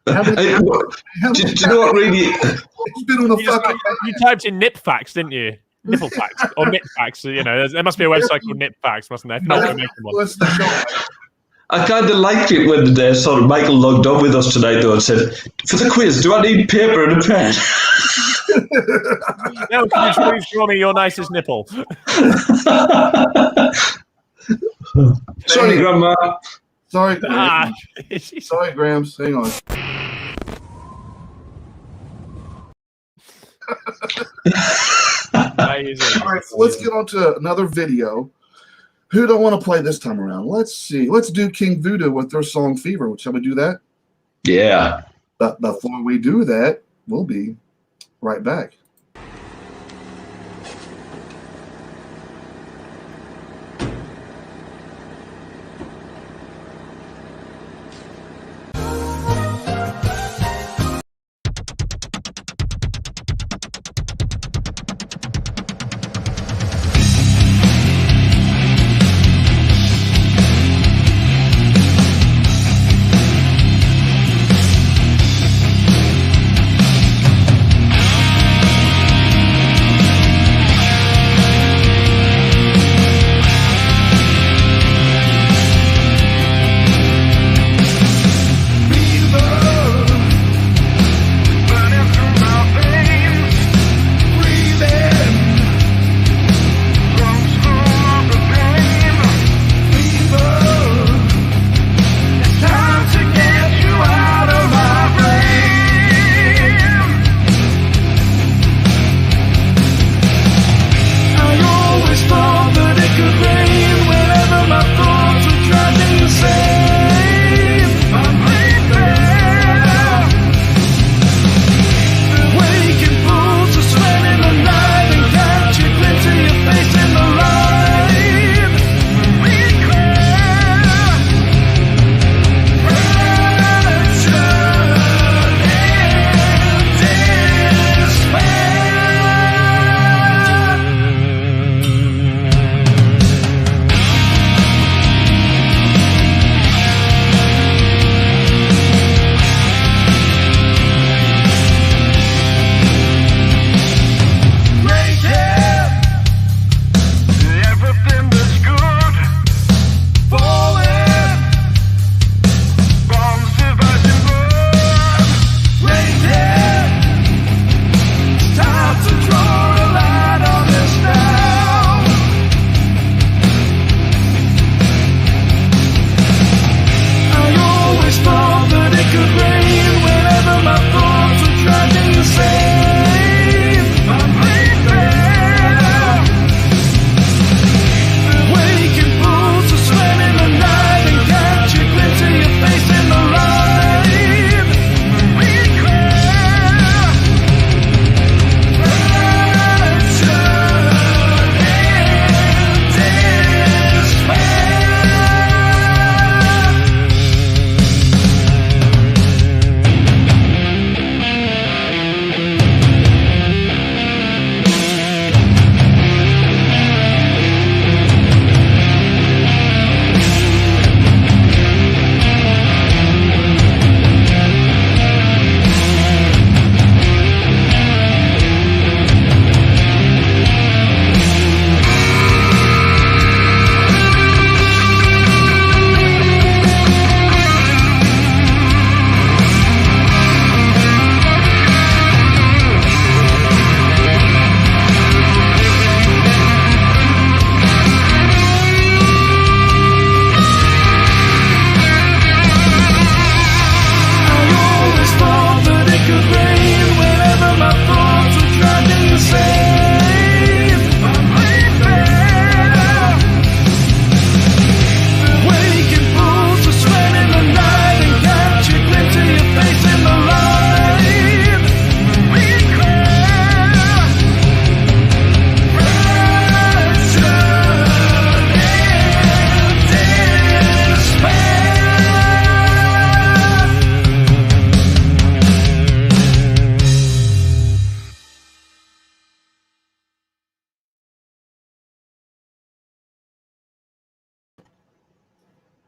How many- do you know what really? He's been on a fucking. You typed in nip facts, didn't you? Nipple facts or nip facts. You know, there must be a website called Nip Facts, mustn't there? If not, we're making one. Listen to the show. I kind of liked it when sort of Michael logged on with us tonight, though, and said, "For the quiz, do I need paper and a pen?" Now, can you please draw me your nicest nipple? Sorry, Grandma. Sorry, Ah, sorry, Grams. Hang on. amazing. All right, so let's get on to another video. Who do I want to play this time around? Let's see. Let's do King Voodoo with their song Fever. Shall we do that? Yeah. But before we do that, we'll be right back.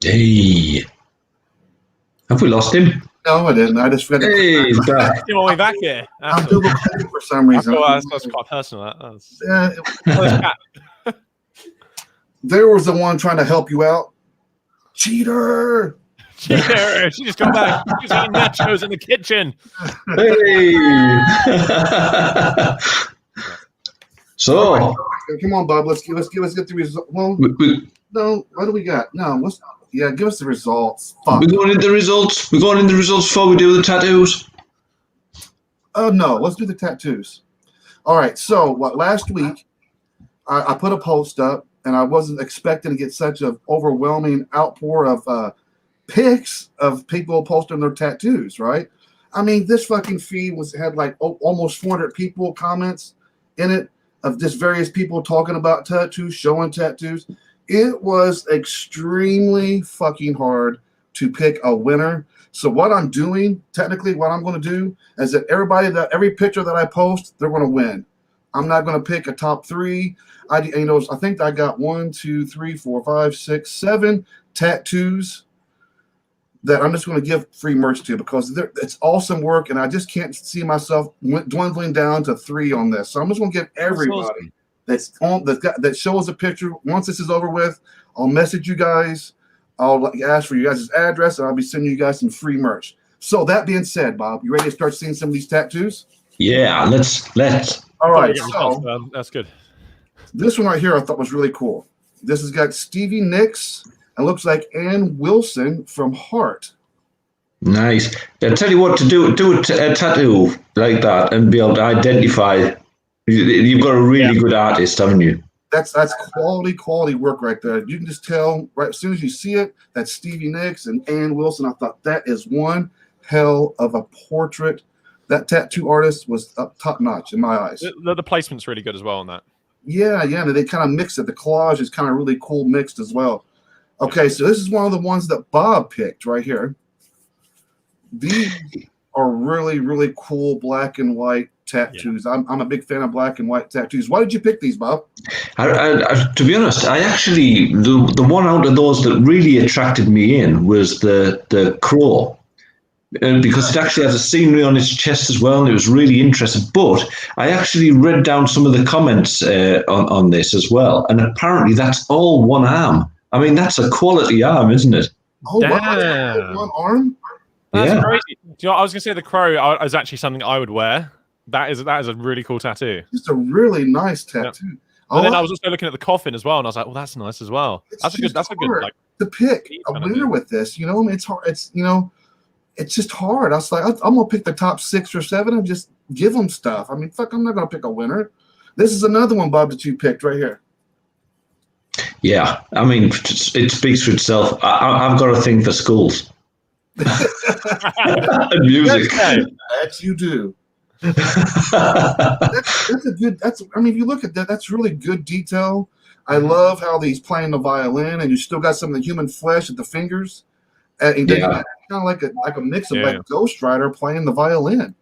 Hey. Have we lost him? No, I didn't. I just forgot to Hey, he's back. You're all the way back here. I'm double clicking for some reason. That's quite personal. That's Yeah, there was the one trying to help you out. Cheater! Cheater! She just got back. She's eating nachos in the kitchen. Hey. So, Come on, Bob. Let's get the result. Well, no. What do we got? No. Give us the results. Fuck. we're going into the results. We're going into the results before we do the tattoos. No. Let's do the tattoos. All right. So, last week, I put a post up, and I wasn't expecting to get such an overwhelming outpour of pics of people posting their tattoos. Right? I mean, this fucking feed had like almost 400 people comments in it of just various people talking about tattoos, showing tattoos. It was extremely fucking hard to pick a winner. So what I'm doing, technically what I'm going to do is that every picture that I post, they're going to win. I'm not going to pick a top three. I think I got 1, 2, 3, 4, 5, 6, 7 tattoos that I'm just going to give free merch to because it's awesome work, and I just can't see myself dwindling down to 3 on this. So I'm just going to give everybody that shows a picture. Once this is over with, I'll message you guys. I'll ask for you guys' address, and I'll be sending you guys some free merch. So that being said, Bob, you ready to start seeing some of these tattoos? Yeah, let's. All right, so that's good. this one right here I thought was really cool. This has got Stevie Nicks. It looks like Ann Wilson from Heart. Nice. I tell you what to do a tattoo like that and be able to identify. You've got a really good artist, haven't you? That's quality work right there. You can just tell right as soon as you see it, that's Stevie Nicks and Ann Wilson. I thought that is one hell of a portrait. That tattoo artist was top notch in my eyes. The placement's really good as well on that. Yeah, and they kind of mix it. The collage is kind of really cool mixed as well. Okay, so this is one of the ones that Bob picked right here. These are really, really cool black and white tattoos. Yeah. I'm a big fan of black and white tattoos. Why did you pick these, Bob? To be honest, I actually the one out of those that really attracted me in was the crow. Because it actually has a scenery on its chest as well, and it was really interesting. But I actually read down some of the comments on this as well, and apparently that's all one arm. I mean, that's a quality arm, isn't it? Oh, wow. One arm? That's crazy. Do you know, I was going to say the crow is actually something I would wear. That is a really cool tattoo. It's a really nice tattoo. Yeah. And then I was also looking at the coffin as well, and I was like, well, that's nice as well. That's a good like, to pick a winner with this. You know, I mean, it's hard. It's just hard. I was like, I'm going to pick the top 6 or 7 and just give them stuff. I mean, fuck, I'm not going to pick a winner. This is another one, Bob, that you picked right here. Yeah, I mean, it speaks for itself. I've got a thing for schools. And music. That you do. That's a good. I mean, if you look at that, that's really good detail. I love how he's playing the violin, and you still got some of the human flesh at the fingers. And kind of like a mix of like Ghost Rider playing the violin.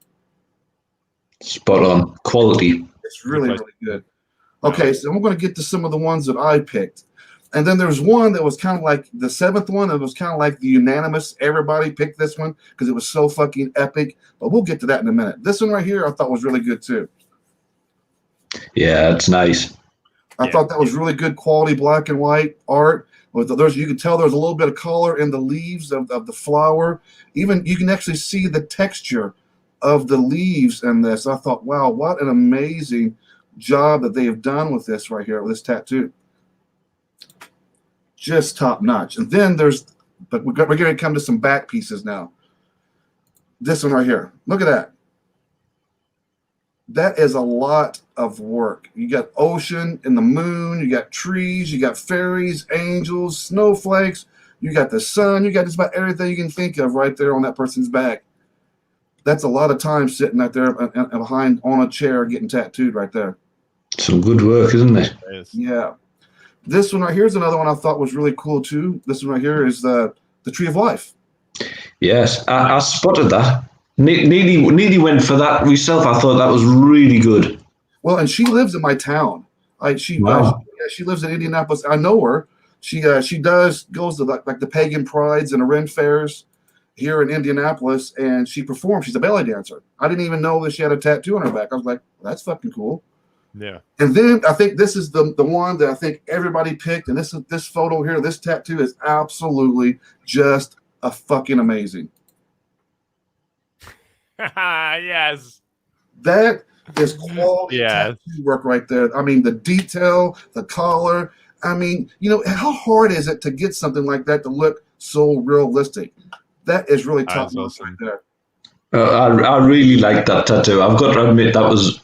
Spot on. Quality. It's really, really good. Okay, so I'm going to get to some of the ones that I picked. And then there's one that was kind of like the 7th one. It was kind of like the unanimous. Everybody picked this one because it was so fucking epic. But we'll get to that in a minute. This one right here I thought was really good too. Yeah, it's nice. I thought that was really good quality black and white art. You can tell there's a little bit of color in the leaves of the flower. Even you can actually see the texture of the leaves in this. I thought, wow, what an amazing job that they have done with this right here, with this tattoo. Just top notch. And then but we're going to come to some back pieces now. This one right here. Look at that. That is a lot of work. You got ocean and the moon. You got trees. You got fairies, angels, snowflakes. You got the sun. You got just about everything you can think of right there on that person's back. That's a lot of time sitting out there behind on a chair getting tattooed right there. Some good work, isn't it? Yeah. This one right here is another one I thought was really cool too. This one right here is the Tree of Life. Yes, I spotted that. Nearly went for that myself. I thought that was really good. Well, and she lives in my town. She lives in Indianapolis. I know her. She goes to like the pagan prides and the Ren fairs, here in Indianapolis, and she performed. She's a belly dancer. I didn't even know that she had a tattoo on her back. I was like, well, that's fucking cool. Yeah. And then I think this is the one that I think everybody picked, and this photo here, this tattoo is absolutely just a fucking amazing. Yes. That is quality tattoo work right there. I mean, the detail, the color. I mean, how hard is it to get something like that to look so realistic? That is really top notch right there. I really like that tattoo. I've got to admit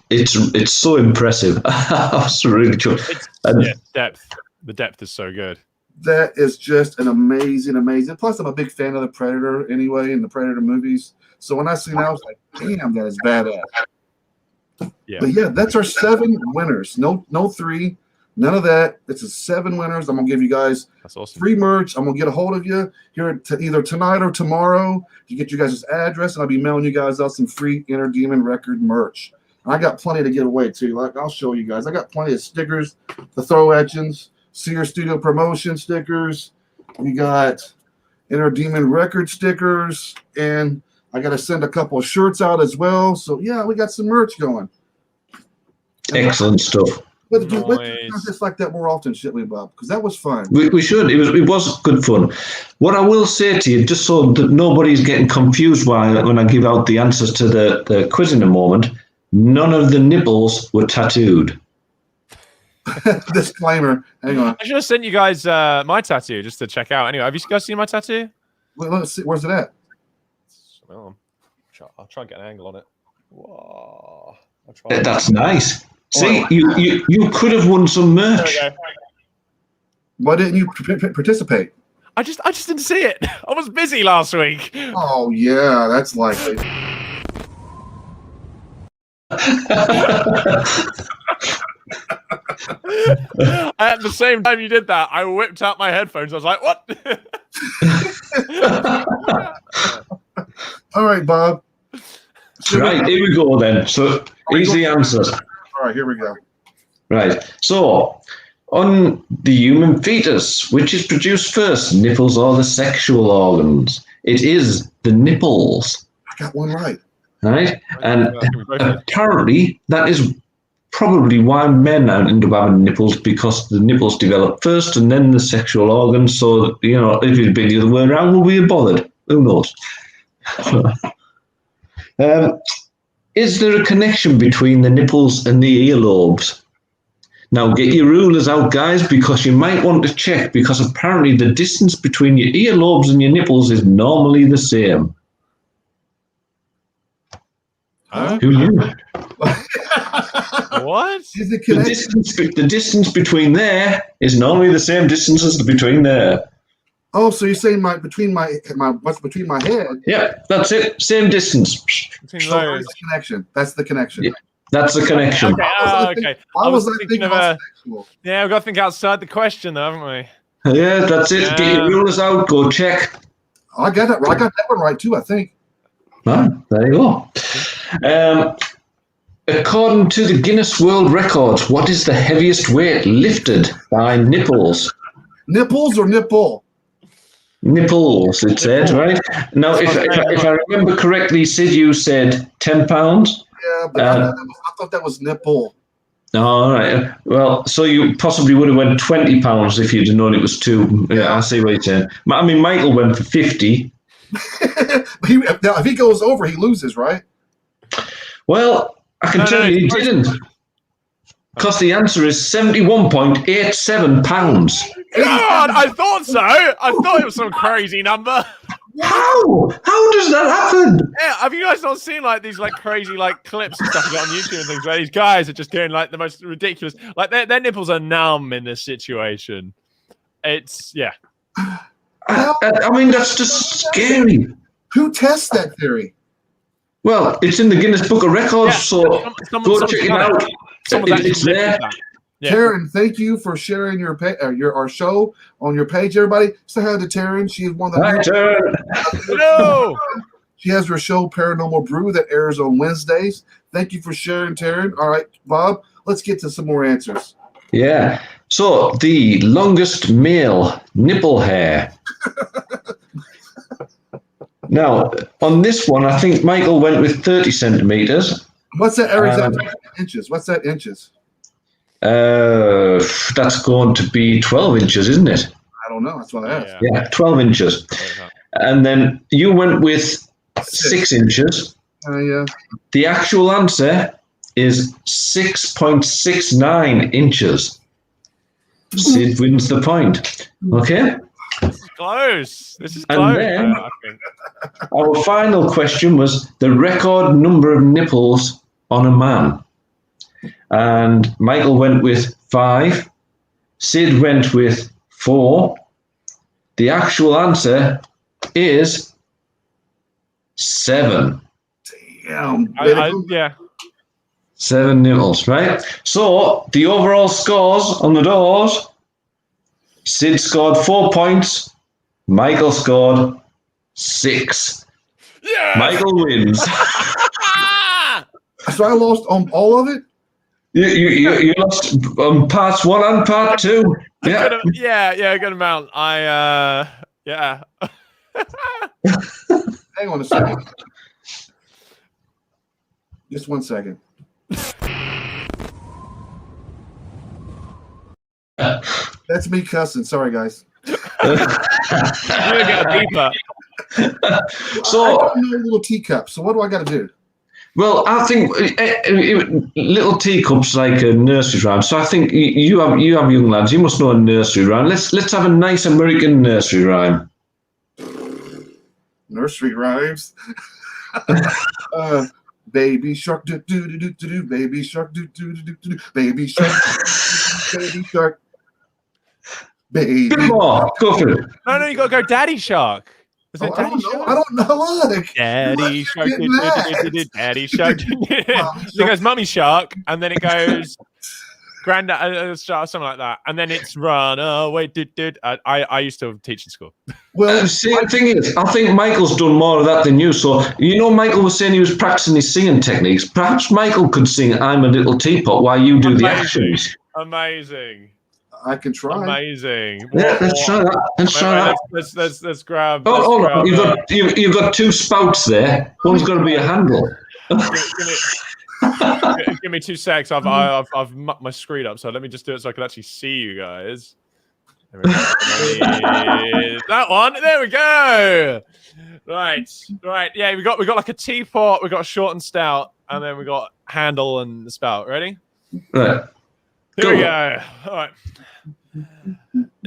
it's so impressive. I was really cool. Depth. The depth is so good. That is just an amazing. Plus, I'm a big fan of the Predator anyway, in the Predator movies. So when I seen that, I was like, damn, that is badass. Yeah. But yeah, that's our 7 winners. No 3. None of that. It's a 7 winners. I'm gonna give you guys free merch. I'm gonna get a hold of you here either tonight or tomorrow to get you guys' address, and I'll be mailing you guys out some free Inner Demon record merch. I got plenty to give away too. Like I'll show you guys. I got plenty of stickers to throw at you. Seer Studio Promotion stickers. We got Inner Demon record stickers, and I got to send a couple of shirts out as well. So yeah, we got some merch going. Excellent stuff. Let's do just like that more often, shouldn't we, Bob? Because that was fun. We should. It was good fun. What I will say to you, just so that nobody's getting confused when I give out the answers to the quiz in a moment, none of the nipples were tattooed. Disclaimer. Hang on. I should have sent you guys my tattoo just to check out. Anyway, have you guys seen my tattoo? Well, let's see. Where's it at? Well, I'll try and get an angle on it. Whoa. That's nice. See, you could have won some merch. Why didn't you participate? I just didn't see it. I was busy last week. Oh yeah, that's likely. At the same time you did that, I whipped out my headphones. I was like, "What?" All right, Bob. Right, here we go then. So easy answers. All right, here we go. Right. So, on the human fetus, which is produced first, nipples or the sexual organs? It is the nipples. I got one right. Right? And apparently, that is probably why men end up having nipples, because the nipples develop first and then the sexual organs. So, if it'd been the other way around, would we have bothered? Who knows? Is there a connection between the nipples and the earlobes? Now, get your rulers out, guys, because you might want to check, because apparently the distance between your earlobes and your nipples is normally the same. Who knew? What? The distance between there is normally the same distance as between there. Oh, so you're saying between my what's between my head? Yeah, that's it. Same distance. That's the connection. That's the connection. Yeah, that's the connection. Okay. I was thinking of yeah, we've got to think outside the question, though, haven't we? Yeah, that's it. Get your rulers out. Go check. I got that. I got that one right too, I think. Oh, there you go. According to the Guinness World Records, what is the heaviest weight lifted by nipples? Nipples or nipple? Nipples, it said, right? Now, if I remember correctly, Sid, you said 10 pounds? Yeah, but I thought that was nipple. All right. Well, so you possibly would have went 20 pounds if you'd have known it was 2. Yeah, I see what you're saying. I mean, Michael went for 50. Now, if he goes over, he loses, right? Well, I can tell you he didn't. Because the answer is 71.87 pounds. God, I thought so. I thought it was some crazy number. How? How does that happen? Yeah, have you guys not seen these crazy clips and stuff you get on YouTube and things where these guys are just doing the most ridiculous, their nipples are numb in this situation. It's I mean, that's just scary. Who tests that theory? Well, it's in the Guinness Book of Records, so go check it out. It's there. Yeah. Taryn, thank you for sharing our show on your page, everybody. Say hi to Taryn. She is one of the... Hi, Taryn. Hello. She has her show, Paranormal Brew, that airs on Wednesdays. Thank you for sharing, Taryn. All right, Bob, let's get to some more answers. Yeah. So, the longest male nipple hair. Now, on this one, I think Michael went with 30 centimeters. What's that? Inches. What's that inches? That's going to be 12 inches, isn't it? I don't know. That's what I asked. Yeah, 12 inches. And then you went with 6 inches. Yeah. The actual answer is 6.69 inches. Sid wins the point. Okay? This is close. And then I think. our final question was the record number of nipples on a man. And Michael went with 5. Sid went with 4. The actual answer is 7. Damn. Yeah. 7 nipples, right? So the overall scores on the doors: Sid scored 4 points, Michael scored 6. Yes! Michael wins. So I lost on all of it? You lost parts 1 and part 2. Yeah. Good amount. Yeah. Hang on a second. Just 1 second. That's me cussing. Sorry, guys. You got a beeper. So I don't know little teacups. So what do I got to do? Well, I think little teacups like a nursery rhyme. So I think you have young lads. You must know a nursery rhyme. Let's have a nice American nursery rhyme. Nursery rhymes. Baby shark do do do do do. Baby shark do do do do do. Baby shark. Baby shark. Baby. Come on, go for it. No, you gotta go Daddy Shark. Is it Daddy Shark? I don't know. Look. Daddy Shark. Daddy Shark. It goes Mummy Shark, and then it goes Granddad Shark, something like that, and then it's Run Away. I used to teach in school. Well, see, the thing is, I think Michael's done more of that than you. So, Michael was saying he was practicing his singing techniques. Perhaps Michael could sing "I'm a Little Teapot" while you do the actions. Amazing. I can try. Amazing. Yeah, let's try that. Let's grab. Oh, you've got 2 spouts there. One's got to be a handle. Give me 2 secs. I've mucked my screen up, so let me just do it so I can actually see you guys. That one. There we go. Right. Yeah, we got like a teapot. We got a short and stout, and then we got handle and the spout. Ready? Right. Here we go. All right.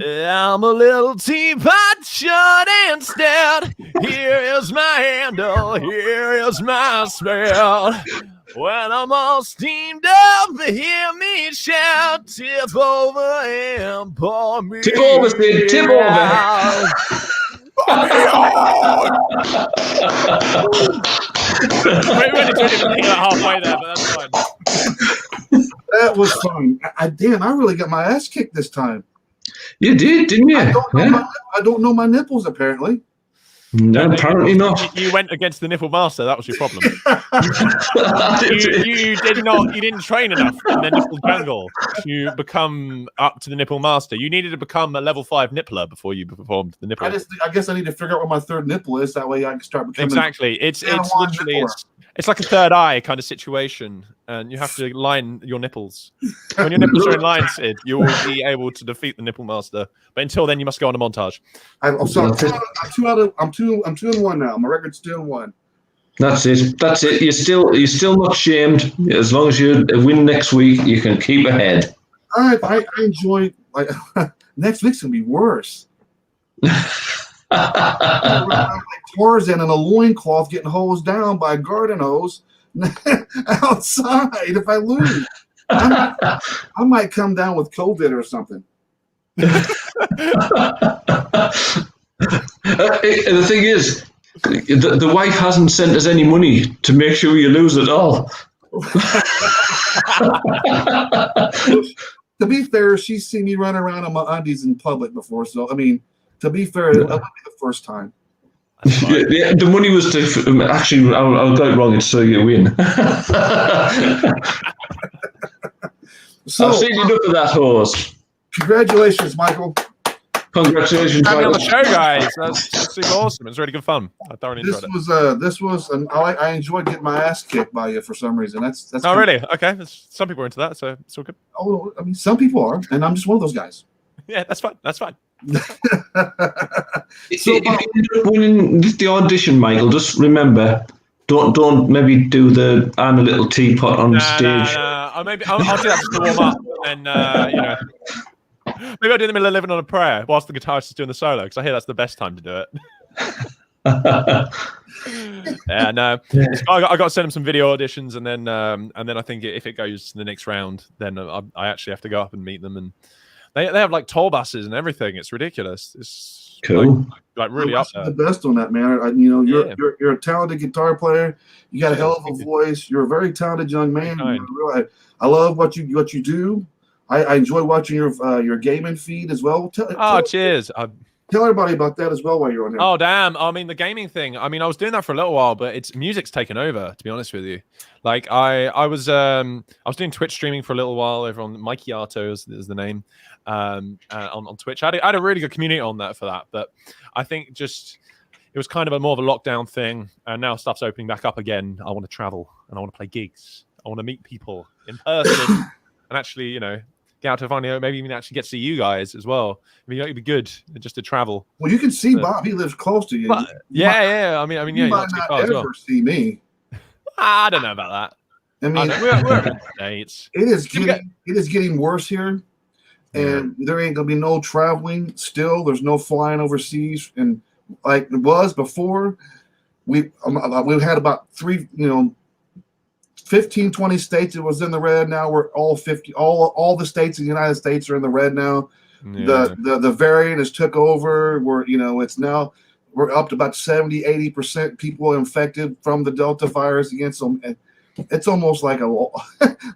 I'm a little teapot, short and stout. Here is my handle. Here is my spout. When I'm all steamed up, hear me shout, tip over and pour me. Tip over, Sid. Tip over. We only took it halfway there, but that's fine. That was fun. I really got my ass kicked this time. You did, didn't you? I don't know my nipples, apparently. No, apparently not. You went against the nipple master. That was your problem. you didn't train enough in the nipple jungle to become up to the nipple master. You needed to become a level 5 nippler before you performed the nipple. I guess I need to figure out what my 3rd nipple is. That way I can start becoming. Exactly. It's literally it's like a third eye kind of situation, and you have to line your nipples. When your nipples are in line, Sid, you will be able to defeat the nipple master. But until then, you must go on a montage. I'm 2 and 1 now. My record's 2-1. That's it. You're still not shamed. As long as you win next week, you can keep ahead. All right, I enjoy. Like next week's gonna be worse. Like Tarzan in a loincloth getting hosed down by a garden hose outside. If I lose, I might come down with COVID or something. The thing is, the wife hasn't sent us any money to make sure you lose at all. To be fair, she's seen me run around in my undies in public before, so I mean, to be fair, that wouldn't be the first time. Yeah, the money was to actually. I'll get it wrong. It's so you win. So, I've seen enough of that horse. Congratulations, Michael. Congratulations. Having me on the Michael. show, guys. That's super awesome. It was really good fun. I thoroughly enjoyed it. This was I enjoyed getting my ass kicked by you for some reason. That's Oh, really? Okay. Some people are into that, so it's all good. Oh, I mean, some people are, and I'm just one of those guys. Yeah, that's fine. That's fine. If you end up winning the audition, Michael, just remember, don't maybe do the I'm a little teapot on stage. I'll do that just to warm up, and you know, maybe I'll do it in the middle of living on a prayer whilst the guitarist is doing the solo, because I hear that's the best time to do it. Yeah, no. I got to send him some video auditions, and then I think if it goes to the next round, then I actually have to go up and meet them, and they have like tour buses and everything. It's ridiculous. It's cool. Like really up there. The best on that, man. You're a talented guitar player. You got a hell of a voice. You're a very talented young man. I love what you do. I enjoy watching your gaming feed as well. Cheers. Tell everybody about that as well while you're on here. Oh, damn. I mean, the gaming thing. I mean, I was doing that for a little while, but music's taken over, to be honest with you. Like, I was doing Twitch streaming for a little while over on Mikey Arto is the name on Twitch. I had a really good community on that for that, but I think just it was kind of more of a lockdown thing, and now stuff's opening back up again. I want to travel, and I want to play gigs. I want to meet people in person, and actually, you know, get out to finally maybe even actually get to see you guys as well. I mean, it'd be good just to travel. Well, you can see Bob. He lives close to you. But, yeah. I mean, you yeah, might not ever see me. I don't know about that. I mean, we're in the States. It is getting worse here, and there ain't gonna be no traveling. Still, there's no flying overseas, and like it was before. We've had about 15, 20 states. It was in the red. Now we're all 50. All the states in the United States are in the red now. Yeah. The variant has took over. We're up to about 70-80% people infected from the Delta virus against them. And it's almost like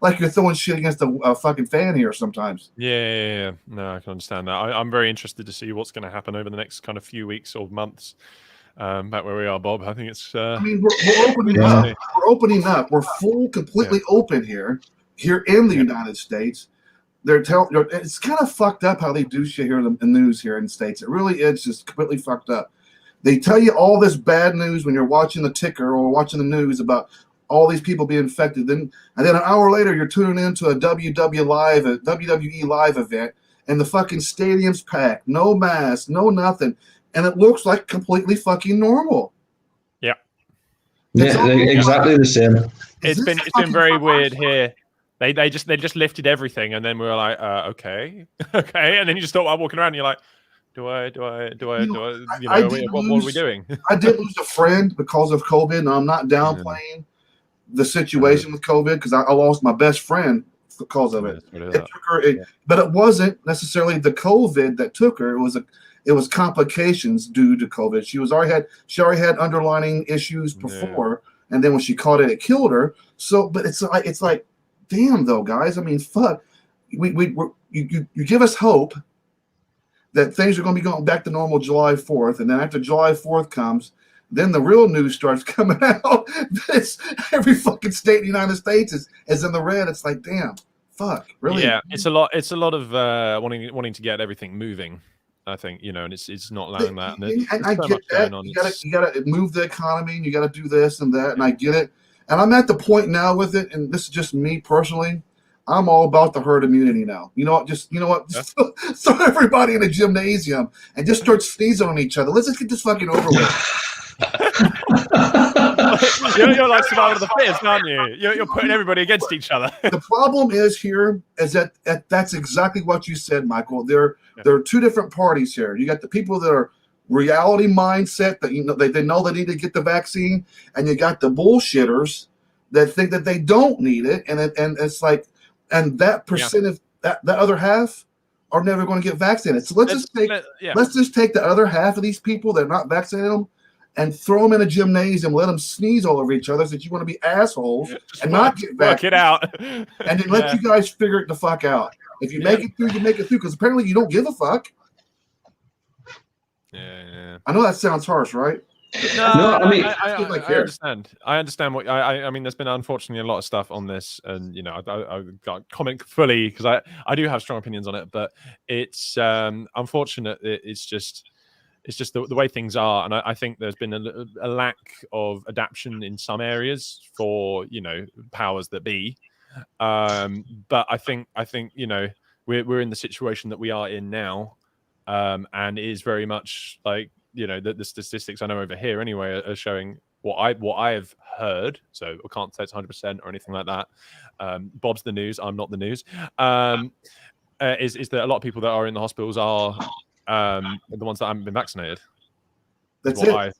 like you're throwing shit against a fucking fan here sometimes. Yeah. No, I can understand that. I'm very interested to see what's going to happen over the next kind of few weeks or months. Back where we are, Bob. I think it's. I mean, we're opening up. We're opening up. We're completely open here in the United States. It's kind of fucked up how they do shit here in the news here in the States. It really is just completely fucked up. They tell you all this bad news when you're watching the ticker or watching the news about all these people being infected. And then an hour later, you're tuning into a WWE live event, and the fucking stadium's packed, no mask, no nothing. And it looks like completely fucking normal. Yeah. Yeah, exactly the same. It's been very weird here. They just lifted everything, and then we were like, okay, and then you just start walking around, and you're like, what are we doing? I did lose a friend because of COVID, and I'm not downplaying the situation with COVID because I lost my best friend because of it. It took her, but it wasn't necessarily the COVID that took her. It was complications due to COVID. She already had underlying issues before, and then when she caught it, it killed her. So, but it's like, damn though, guys. I mean, fuck. You give us hope that things are going to be going back to normal July 4th, and then after July 4th comes, then the real news starts coming out. Every fucking state in the United States is in the red. It's like, damn, fuck, really? Yeah, it's a lot of wanting to get everything moving. I think, and it's not allowing that. And I get that. You gotta move the economy, and you gotta do this and that, and I get it. And I'm at the point now with it, and this is just me personally. I'm all about the herd immunity now. You know what? Just throw everybody in a gymnasium and just start sneezing on each other. Let's just get this fucking over with. You're like survival of the fittest, aren't you? You're putting everybody against each other. The problem is that that's exactly what you said, Michael. There are two different parties here. You got the people that are reality mindset that they know they need to get the vaccine, and you got the bullshitters that think that they don't need it, and it's like, and that percent of that other half are never going to get vaccinated. So let's just take the other half of these people that are not vaccinated them and throw them in a gymnasium, let them sneeze all over each other, so that you want to be assholes and not get vaccinated. Work it out. And then let you guys figure it the fuck out. If you make it through, you make it through, because apparently you don't give a fuck. Yeah. I know that sounds harsh, right? No, I mean, I understand. I understand what I mean. There's been unfortunately a lot of stuff on this, and I can't comment fully because I do have strong opinions on it, but it's unfortunate. It's just the way things are, and I think there's been a lack of adaptation in some areas for powers that be. But I think we're in the situation that we are in now, and it is very much like the statistics I know over here anyway are showing what I have heard. So I can't say it's 100% or anything like that. Bob's the news. I'm not the news. Is that a lot of people that are in the hospitals are the ones that haven't been vaccinated? That's it.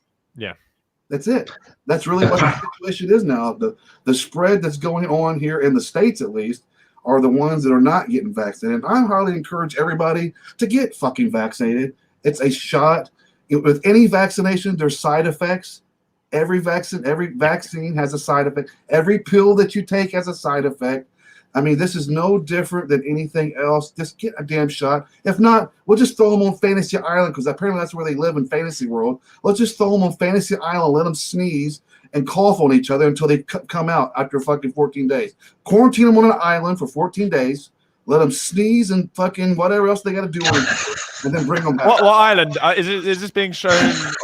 That's it. That's really what the situation is now. The spread that's going on here in the States, at least, are the ones that are not getting vaccinated. I highly encourage everybody to get fucking vaccinated. It's a shot. With any vaccination, there's side effects. Every vaccine has a side effect. Every pill that you take has a side effect. I mean, this is no different than anything else. Just get a damn shot. If not, we'll just throw them on Fantasy Island because apparently that's where they live in Fantasy World. Let's just throw them on Fantasy Island, let them sneeze and cough on each other until they come out after fucking 14 days. Quarantine them on an island for 14 days. Let them sneeze and fucking whatever else they got to do on it, and then bring them back. What island? Is this being shown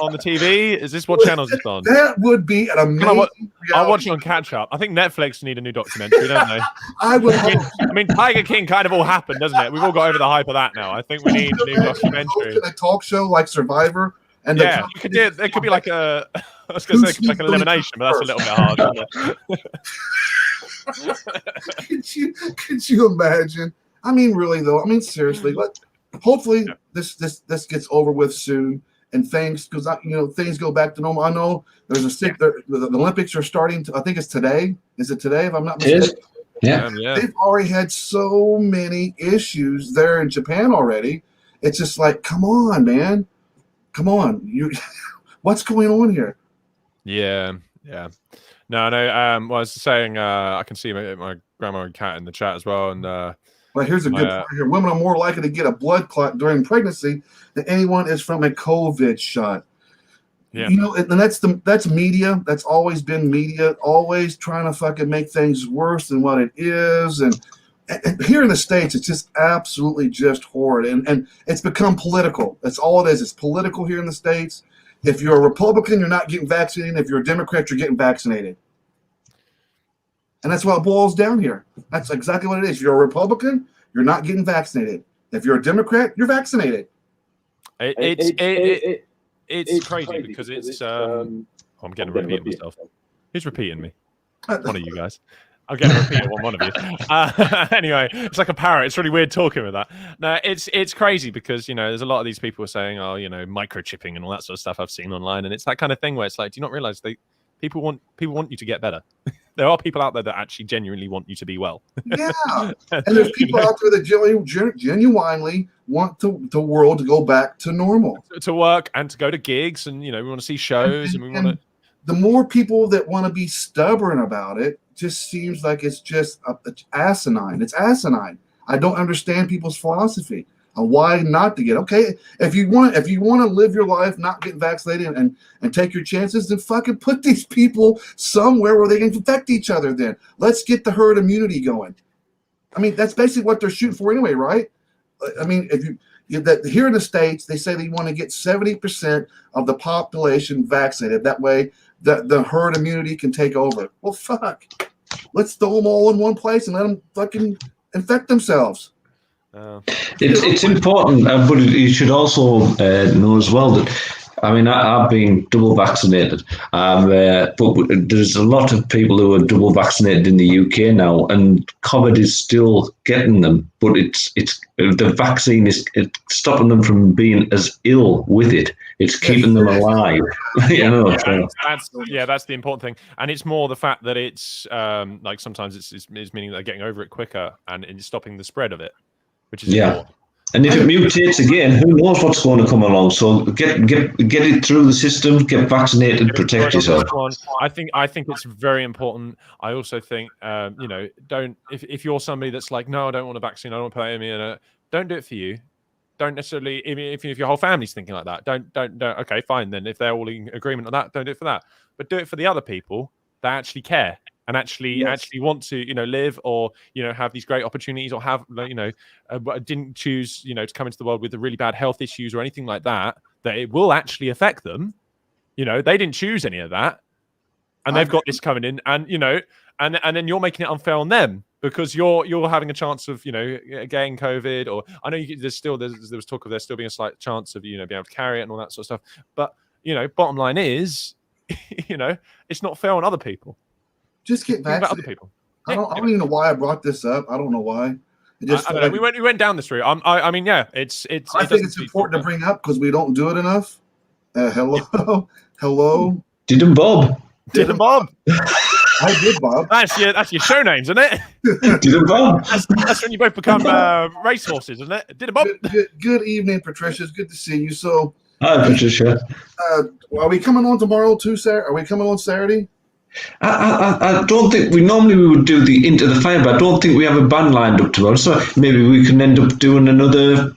on the TV? Is this what channels it's on? That would be an amazing. I'll watch it on catch up. I think Netflix need a new documentary, don't they? I mean, Tiger King kind of all happened, doesn't it? We've all got over the hype of that now. I think we need a new documentary. A talk show like Survivor, and it could be like a. I was going to say like an elimination, but that's a little bit hard. Isn't it? Could you imagine? I mean, really though. I mean, seriously. Hopefully, this gets over with soon, and things things go back to normal. I know there's the Olympics are starting. I think it's today. Is it today? If I'm not mistaken. Yeah. They've already had so many issues there in Japan already. It's just like, come on, man, come on. What's going on here? Yeah. No. Well, I was saying, I can see my grandma and cat in the chat as well, and. Well, here's a good point here. Women are more likely to get a blood clot during pregnancy than anyone is from a COVID shot. Yeah. And that's media. That's always been media, always trying to fucking make things worse than what it is. And here in the States, it's just absolutely just horrid. And it's become political. That's all it is. It's political here in the States. If you're a Republican, you're not getting vaccinated. If you're a Democrat, you're getting vaccinated. And that's what it boils down here. That's exactly what it is. If you're a Republican, you're not getting vaccinated. If you're a Democrat, you're vaccinated. It's crazy because it's. I'm getting to repeat myself. Who's repeating me? One of you guys. I'm getting to repeat one of you. Anyway, it's like a parrot. It's really weird talking with that. No, it's crazy because there's a lot of these people saying, microchipping and all that sort of stuff I've seen online, and it's that kind of thing where it's like, do you not realize people want you to get better? There are people out there that actually genuinely want you to be well. Yeah. And there's people out there that genuinely want the world to go back to normal. To work and to go to gigs and, we want to see shows and we want to. The more people that want to be stubborn about it just seems like it's just asinine. It's asinine. I don't understand people's philosophy. Why not to get if you want to live your life not get vaccinated and take your chances, then fucking put these people somewhere where they can infect each other. Then let's get the herd immunity going. I mean, that's basically what they're shooting for anyway, right? I mean, here in the States, they say they want to get 70% of the population vaccinated. That way the herd immunity can take over. Well, fuck, let's throw them all in one place and let them fucking infect themselves. It's important, but you should also know as well that, I mean, I've been double vaccinated, but there's a lot of people who are double vaccinated in the UK now, and COVID is still getting them, but it's the vaccine is stopping them from being as ill with it. It's keeping them alive. That's the important thing, and it's more the fact that it's like sometimes it's meaning they're getting over it quicker and it's stopping the spread of it. Which is important. And if it mutates again, who knows what's going to come along? So get it through the system, get vaccinated, protect yourself. I think it's very important. I also think don't if you're somebody that's like, no, I don't want a vaccine, I don't want to put me in don't do it for you. don't necessarily. If your whole family's thinking like that, don't. Okay, fine then. If they're all in agreement on that, don't do it for that. But do it for the other people that actually care and actually want to, live or have these great opportunities or have didn't choose to come into the world with the really bad health issues or anything like that. That it will actually affect them. They didn't choose any of that, and they've got this coming in, and and then you're making it unfair on them. Because you're having a chance of getting COVID, or I know there was talk of there still being a slight chance of being able to carry it and all that sort of stuff. But bottom line is, it's not fair on other people. Just get vaccinated. About other people. I don't even know why I brought this up. I don't know why. I don't know. We went down this route. I think it's important to bring up because we don't do it enough. Hello. Didn't Bob? I did, Bob. That's your show names, isn't it? Didn't Bob? That's when you both become racehorses, isn't it? Didn't Bob? Good evening, Patricia. It's good to see you. So, hi, Patricia. Are we coming on tomorrow too, Sarah? Are we coming on Saturday? I don't think we would do the Into the Fire, but I don't think we have a band lined up tomorrow. So maybe we can end up doing another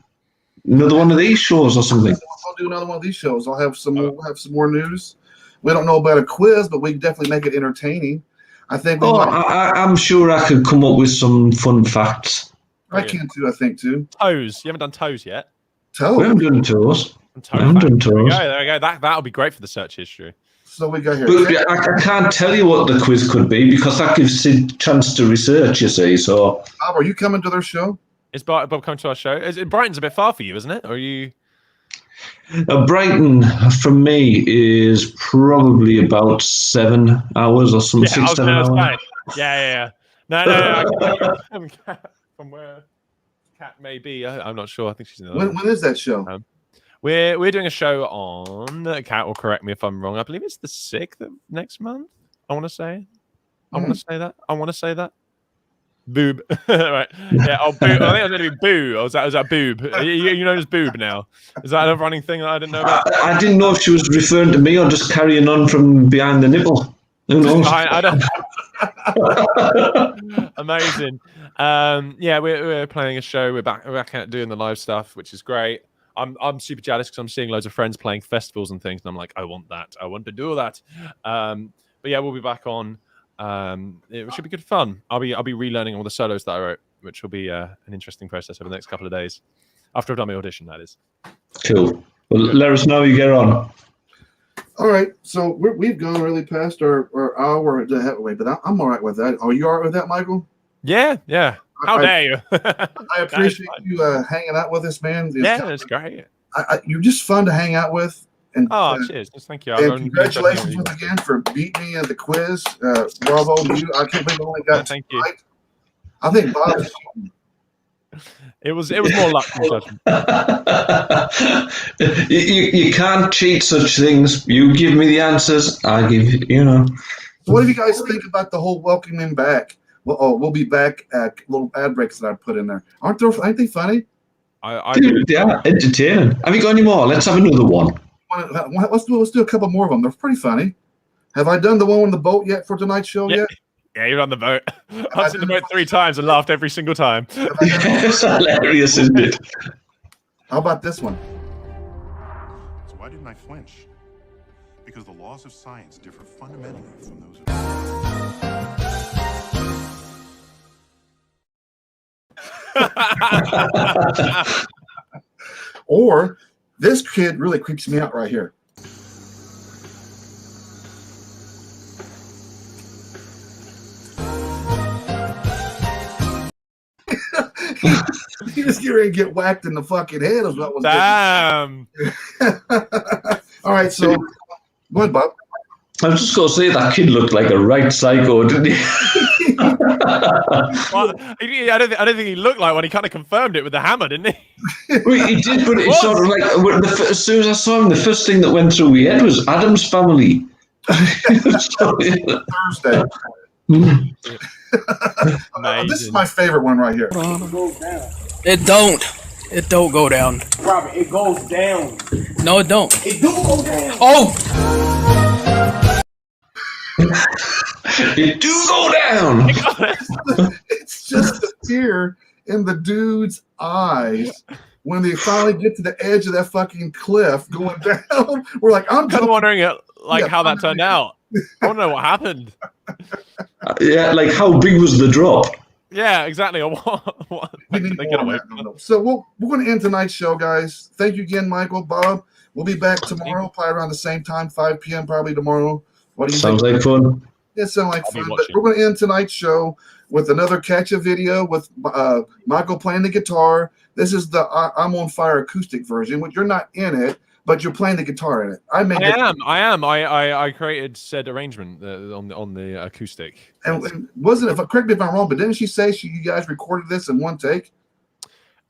one of these shows or something. I'll do another one of these shows. We'll have some more news. We don't know about a quiz, but we can definitely make it entertaining. I think. I'm sure I could come up with some fun facts. I can too. I think too. Toes. You haven't done toes yet. Toes. We haven't done toes. There we go. That'll be great for the search history. So we got here. But I can't tell you what the quiz could be because that gives Sid a chance to research. You see, so. Bob, are you coming to their show? Is Bob coming to our show? Brighton's a bit far for you, isn't it? Or are you? Brighton from me is probably about 7 hours or something. 6, 7 hours. Yeah. No. From where Cat may be, I'm not sure. I think she's in the. When is that show? We're doing a show on. Cat will correct me if I'm wrong. I believe it's the 6th of next month. I want to say. I want to say that. Boob. Right. Yeah. Oh, boob. I think it was going to be boo. Or was that boob? You know as boob now. Is that a running thing that I didn't know about? I didn't know if she was referring to me or just carrying on from behind the nipple. Who knows? I don't. Amazing. We're playing a show. We're back at doing the live stuff, which is great. I'm super jealous because I'm seeing loads of friends playing festivals and things, and I'm like, I want that. I want to do that. But yeah, we'll be back on. It should be good fun. I'll be relearning all the solos that I wrote, which will be an interesting process over the next couple of days after I've done my audition. That is cool. Well, let us know how you get on. All right, so we've gone really past our hour away, but I'm all right with that. Are you all right with that, Michael? Yeah. How dare you? I appreciate you hanging out with us, man. It's great. You're just fun to hang out with. And, cheers. Thank you. And congratulations once again for beating me at the quiz. Bravo to you. I can't believe I only got thank you. Right. I think Bob. It was more luck than judgment. You can't cheat such things. You give me the answers. I give you. So what do you guys think about the whole welcoming back? We'll be back at little ad breaks that I put in there. Aren't they funny? Yeah, entertaining. Have you got any more? Let's have another one. Let's do a couple more of them. They're pretty funny. Have I done the one on the boat yet for tonight's show yet? Yeah, you're on the boat. I've seen the boat 3 times and laughed every single time. It's hilarious, isn't it? How about this one? So why didn't I flinch? Because the laws of science differ fundamentally from those of Or this kid really creeps me out right here. He just get ready to get whacked in the fucking head is what was damn. All right, so go ahead, Bob. I was just going to say that kid looked like a right psycho, didn't he? Well, I don't think he looked like one. He kind of confirmed it with the hammer, didn't he? Well, he did, but it's sort of like as soon as I saw him, the first thing that went through my head was Adam's Family. Thursday. This is my favorite one right here. It don't go down. Robert, it goes down. No, it don't. It do go down. Oh! It do go down. It's just the fear in the dude's eyes when they finally get to the edge of that fucking cliff going down, we're like, I'm kind of wondering how that turned out. I want to know what happened. Yeah, like how big was the drop? Yeah, exactly. What we need more so we're going to end tonight's show, guys. Thank you again, Michael, Bob. We'll be back tomorrow, probably around the same time, 5 p.m. probably tomorrow. What do you think? Sounds like fun. It sounds like fun. But we're going to end tonight's show with another catch-a video with Michael playing the guitar. This is the I'm on Fire acoustic version, which you're not in it, but you're playing the guitar in it. I am. I created said arrangement on the acoustic. And wasn't it? Correct me if I'm wrong, but didn't she say you guys recorded this in one take?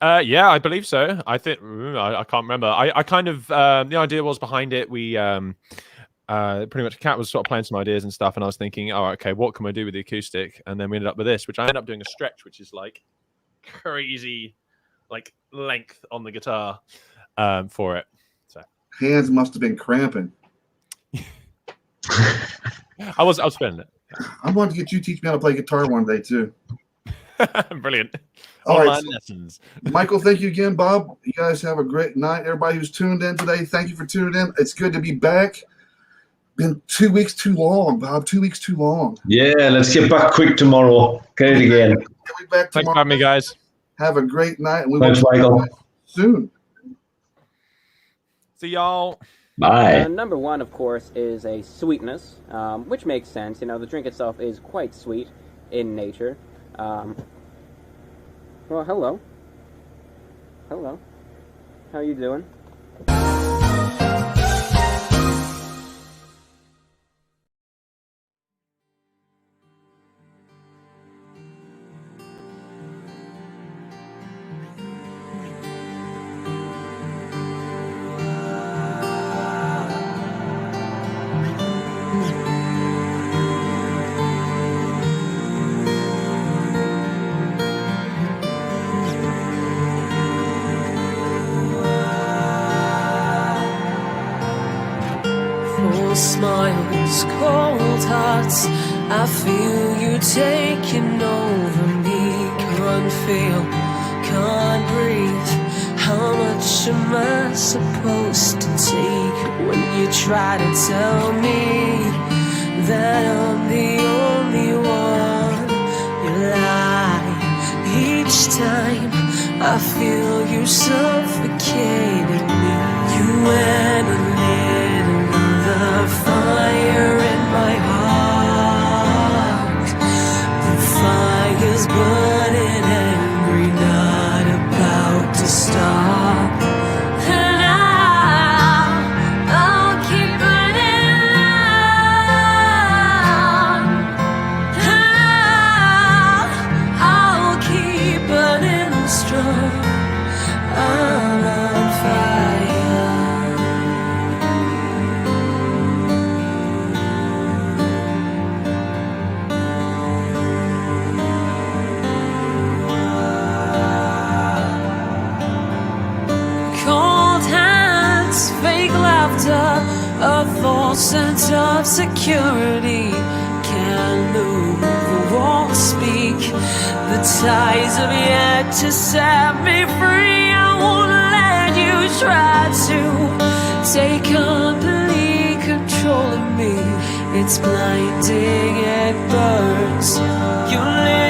Yeah, I believe so. I think I can't remember. I kind of the idea was behind it. We pretty much Kat was sort of playing some ideas and stuff, and I was thinking, oh, okay, what can I do with the acoustic? And then we ended up with this, which I ended up doing a stretch, which is like crazy, like length on the guitar for it. So hands must have been cramping. I was feeling it. I wanted to get you to teach me how to play guitar one day too. Brilliant. All Online right, lessons. Michael, thank you again. Bob, you guys have a great night. Everybody who's tuned in today, thank you for tuning in. It's good to be back. Been 2 weeks too long, Bob. 2 weeks too long. Yeah, let's get back quick tomorrow. Get it again. We'll be back tomorrow. Thanks for having me, guys. Have a great night. And we Thanks, will Michael. soon. See y'all. Bye. Number one, of course, is a sweetness, which makes sense. You know, the drink itself is quite sweet in nature. Well, hello. Hello. How you doing? Smiles, cold hearts, I feel you taking over me. Can't feel, can't breathe. How much am I supposed to take when you try to tell me that I'm the only one? You lie each time. I feel you suffocating me. You went and lit another fire in my heart. The fire's burning angry, not about to stop. And I'll keep burning on. I'll keep burning strong. I'm on fire. Cold hands, fake laughter, a false sense of security. Can't move, the walls speak. The ties have yet to set me free. I won't let you try to take complete control of me. It's blinding, it burns. You live